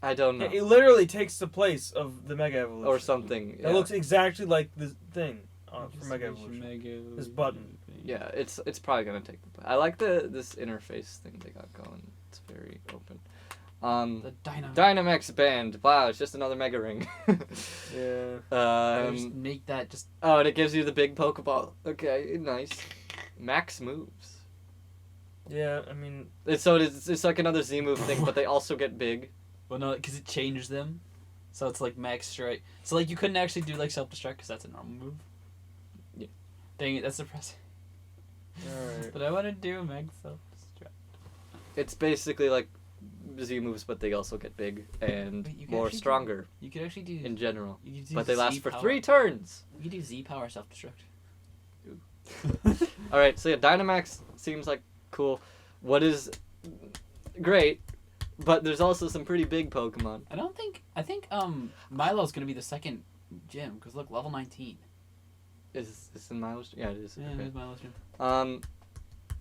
I don't know. It literally takes the place of the Mega Evolution. Or something. It Yeah. looks exactly like the thing for Mega Evolution. Mega This button. Yeah, it's probably gonna take the. I like this interface thing they got going. It's very open. The Dynamax. Dynamax Band. Wow, it's just another Mega Ring. Yeah. Just make that just. Oh, and it gives you the big Pokeball. Okay, nice. Max moves. Yeah, I mean, It's like another Z move thing, but they also get big. Well, no, because it changed them. So it's like Max Strike. So, like, you couldn't actually do, like, Self Destruct because that's a normal move. Yeah. Dang it, that's depressing. alright. But I want to do Max Self Destruct. It's basically like Z moves, but they also get big and Wait, you can more actually do- stronger You could actually do. in general. You could do But they last Z for power. 3 turns. You could do Z Power Self Destruct. Alright, so yeah, Dynamax seems like cool. What is great, but there's also some pretty big Pokemon. I think Milo's gonna be the second gym because look, level 19. Is this in Milo's? Yeah, it is. Yeah, Okay. there's Milo's gym.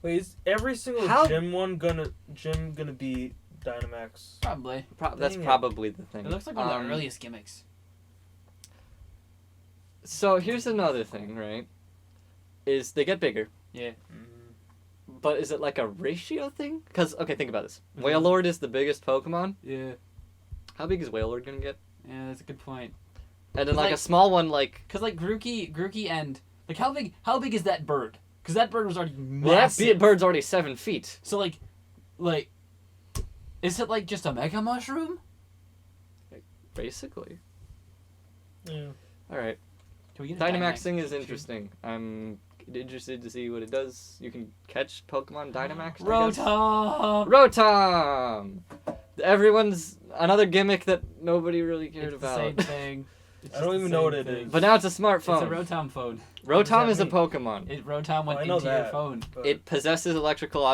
Wait, is every single How- gym gonna be Dynamax? Probably. That's Dang it. probably the thing. It looks like one of the earliest gimmicks. So here's another thing, right? Is they get bigger, Yeah. but is it like a ratio thing? Because, okay, think about this. Mhm. Wailord is the biggest Pokemon. Yeah. How big is Wailord gonna get? Yeah, that's a good point. And then like a Like- small one, like Cause like Grookey and like how big is that bird? Cause that bird was already well, that massive. bird's already 7 feet. So like, is it like just a Mega Mushroom? Basically. Yeah. All right. Can we get a Dynamaxing is Mushroom? interesting. I'm interested to see what it does. You can catch Pokemon Dynamax. I guess. Rotom. Rotom. Everyone's another gimmick that nobody really cared It's the about. same thing. It's I just don't the even know same what it thing. is. But now it's a It's a smartphone. Rotom phone. does Rotom that is a mean? Pokemon. Rotom went I know into your that. phone, But, It possesses electrical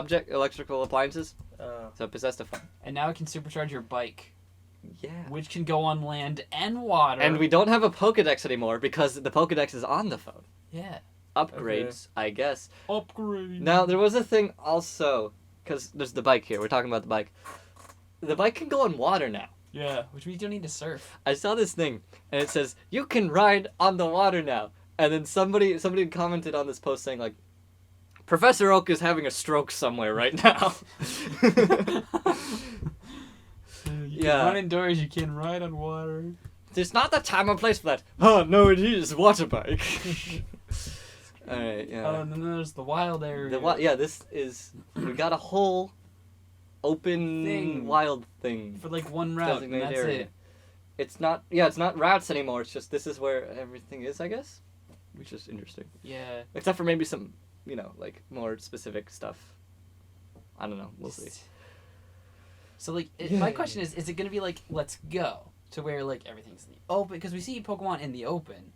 appliances. uh, So it possessed a phone. and now it can supercharge your bike, Yeah. which can go on land and water. And we don't have a Pokedex anymore because the Pokedex is on the phone. yeah. Upgrades, I guess. Upgrade. Now, there was a thing also, because there's the bike here. We're talking about the bike. The bike can go on water now. Yeah, which means you don't need to surf. I saw this thing, and it says, you can ride on the water now. And then somebody commented on this post saying, like, Professor Oak is having a stroke somewhere right now. You Yeah. can run indoors, you can ride on water. There's not the time or place for that. Oh, no, it is. Water bike. Alright, yeah. Oh, and then there's the wild area. Yeah, this is... We got a whole open Thing. wild thing. For like one route, and Designated that's area. it. It's not... Yeah, it's not routes anymore. It's just this is where everything is, I guess. Which is interesting. Yeah. Except for maybe some, like, more specific stuff. I don't know. We'll see. So like, my question is it gonna be like Let's Go to where like everything's in the open? Because we see Pokemon in the open,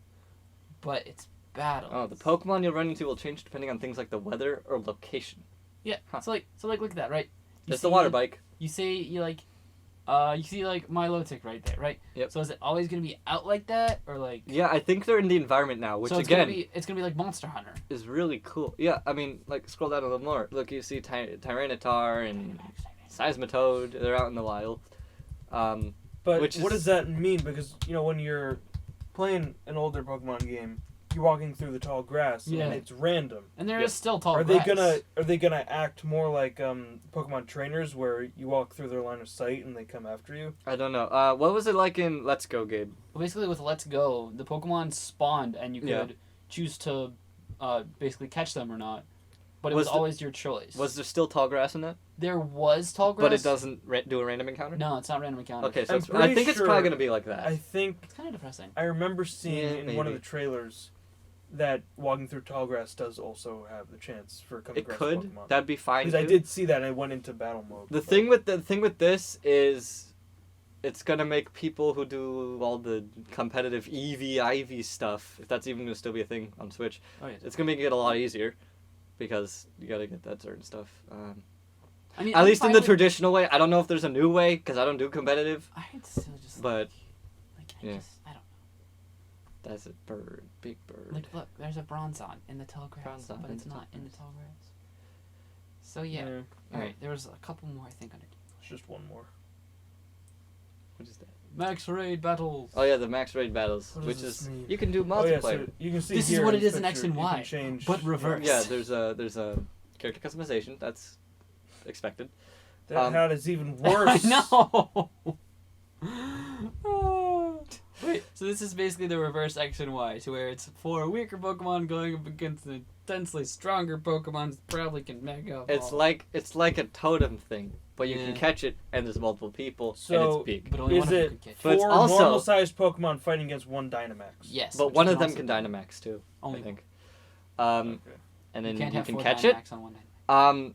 but it's battle. Oh, the Pokemon you'll run into will change depending on things like the weather or location. Yeah. Huh. So like look at that, right? There's the water bike. You see you see like Milotic right there, right? Yep. So is it always gonna be out like that, or like? Yeah, I think they're in the environment now, which so it's again it's gonna be like Monster Hunter. is really cool. Yeah, I mean, like scroll down a little more. Look, you see Tyranitar and Seismitoad. They're out in the wild. But Which what is- does that mean? Because when you're playing an older Pokemon game, you're walking through the tall grass, Yeah. and it's random. And there is Yep. still tall Are grass. they gonna act more like Pokemon trainers, where you walk through their line of sight and they come after you? I don't know. What was it like in Let's Go, Gabe? Well, basically, with Let's Go, the Pokemon spawned, and you could Yeah. choose to basically catch them or not. But it Was was the- always your choice. Was there still tall grass in that? There was tall grass. But it doesn't do a random encounter? No, it's not random encounter. Okay, so I'm I pretty think it's sure- probably going to be like that. I think It's kind of depressing. I remember seeing Yeah, in one of maybe. the trailers that walking through tall grass does also have the chance for coming It across could. Pokemon. That'd be fine. Because I too. did see that and I went into battle mode. The but- thing with this is, it's gonna make people who do all the competitive IV stuff, if that's even gonna still be a thing on Switch, Oh yeah. it's gonna make it a lot easier, because you gotta get that certain stuff. I mean, At I'm least in fine the with- traditional way. I don't know if there's a new way, because I don't do competitive. I'd still just But like yeah. I don't that's a bird, big bird. know. Like look, there's a Bronzong in the tall grass, Bronzong but in it's the not tall in the grass. tall grass. So yeah. Yeah, All right. There was a couple more I think on it. it's just one more. What is that? Max Raid battles. Oh yeah, the max raid battles, What does which this is mean? you can do Oh yeah, multiplayer. so you can see This is here what in it is in picture, X and you Y, can change, but reverse. Yeah, there's a character customization. That's expected. That hat is even worse. I know. Wait, so this is basically the reverse X and Y, to where it's for weaker Pokemon going up against an intensely stronger Pokemon that probably can Mega Evolve. It's like a totem thing, but you Yeah. can catch it, and there's multiple people, and So- it's big. But only Is one of them it could catch But it's four also- normal-sized Pokemon fighting against one Dynamax? Yes. But which one you of them also can do. Dynamax too, Only I think. Okay. And then you can't have can four catch it. Dynamax on one hand.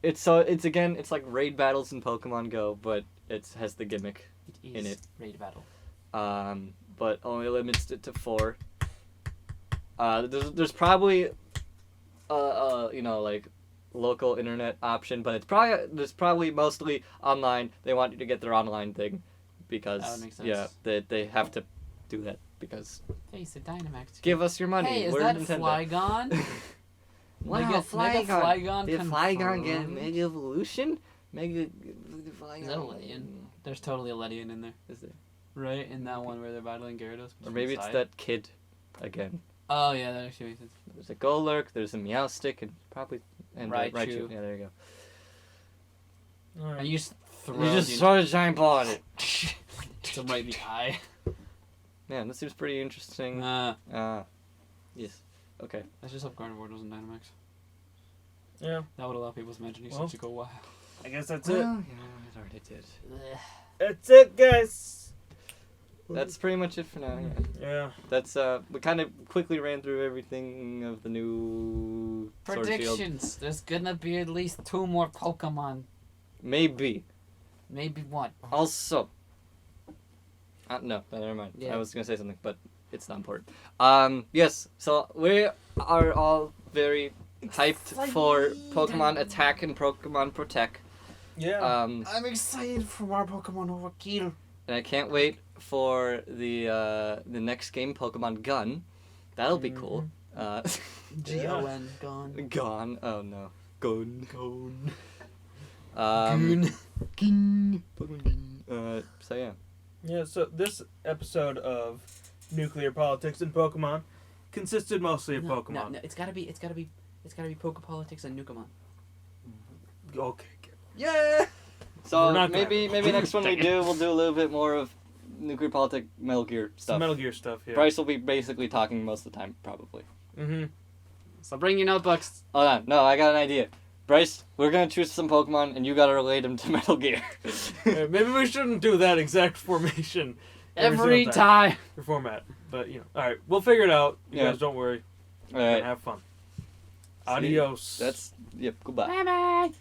It's like raid battles in Pokemon Go, but it has the gimmick. It in is it. Raid Battle. But only limits it to 4. There's probably like local internet option, but there's probably mostly online. They want you to get their online thing because That would make sense. yeah, they have to do that because Hey, it's a Dynamax. give us your money. Hey, is We're that Nintendo. Flygon? Wow, Mega Flygon Did Flygon get confirmed. Mega Evolution? Mega Flygon. Is that a Ledian? There's totally a Ledian in there. Is there? Right? In that one where they're battling Gyarados. Or maybe it's inside. that kid again. Oh, yeah, that actually makes sense. There's a Golurk, there's a Meowstic, and probably Raichu. Raichu. Yeah, there you go. All right. And you just throw You just throw a giant ball at it. to right in the eye. Man, this seems pretty interesting. Yes. Okay. Let's just hope Gardevoir doesn't Dynamax. Yeah, That would allow people's imagination Well. to go wild. I guess that's Well, it. yeah, it already did. That's it, guys. That's pretty much it for now. Yeah. Yeah. That's we kind of quickly ran through everything of the new Sword Shield. Predictions. There's gonna be at least 2 more Pokemon. Maybe. Maybe 1. Also. No, never mind. Yeah. I was gonna say something, but it's not important. Yes. So we are all very hyped for Pokemon Attack and Pokemon Protect. Yeah. I'm excited for more Pokemon Overkill. And I can't wait for the next game, Pokemon Gun. That'll be cool. G-O-N. Gone. Gone. Oh no. Gone. Gone. Gun. Gun. Pokemon Gun. So yeah. Yeah, so this episode of Nuclear Politics and Pokemon consisted mostly of Pokemon. No, it's gotta be It's gotta be Pokepolitics and Nukamon. Okay. Yeah. So We're not gonna maybe have it. next one we'll do a little bit more of nuclear politic Metal Gear Some stuff. Metal Gear stuff. Yeah. Bryce will be basically talking most of the time, probably. Mm-hmm. So bring your notebooks. Hold on, no, I got an idea. Bryce, we're gonna choose some Pokemon, and you gotta relate them to Metal Gear. Maybe we shouldn't do that exact formation Every single time. or format, but all right, we'll figure it out. You Yeah. guys don't worry. All We're right, gonna have fun. Adios. Goodbye. Bye bye.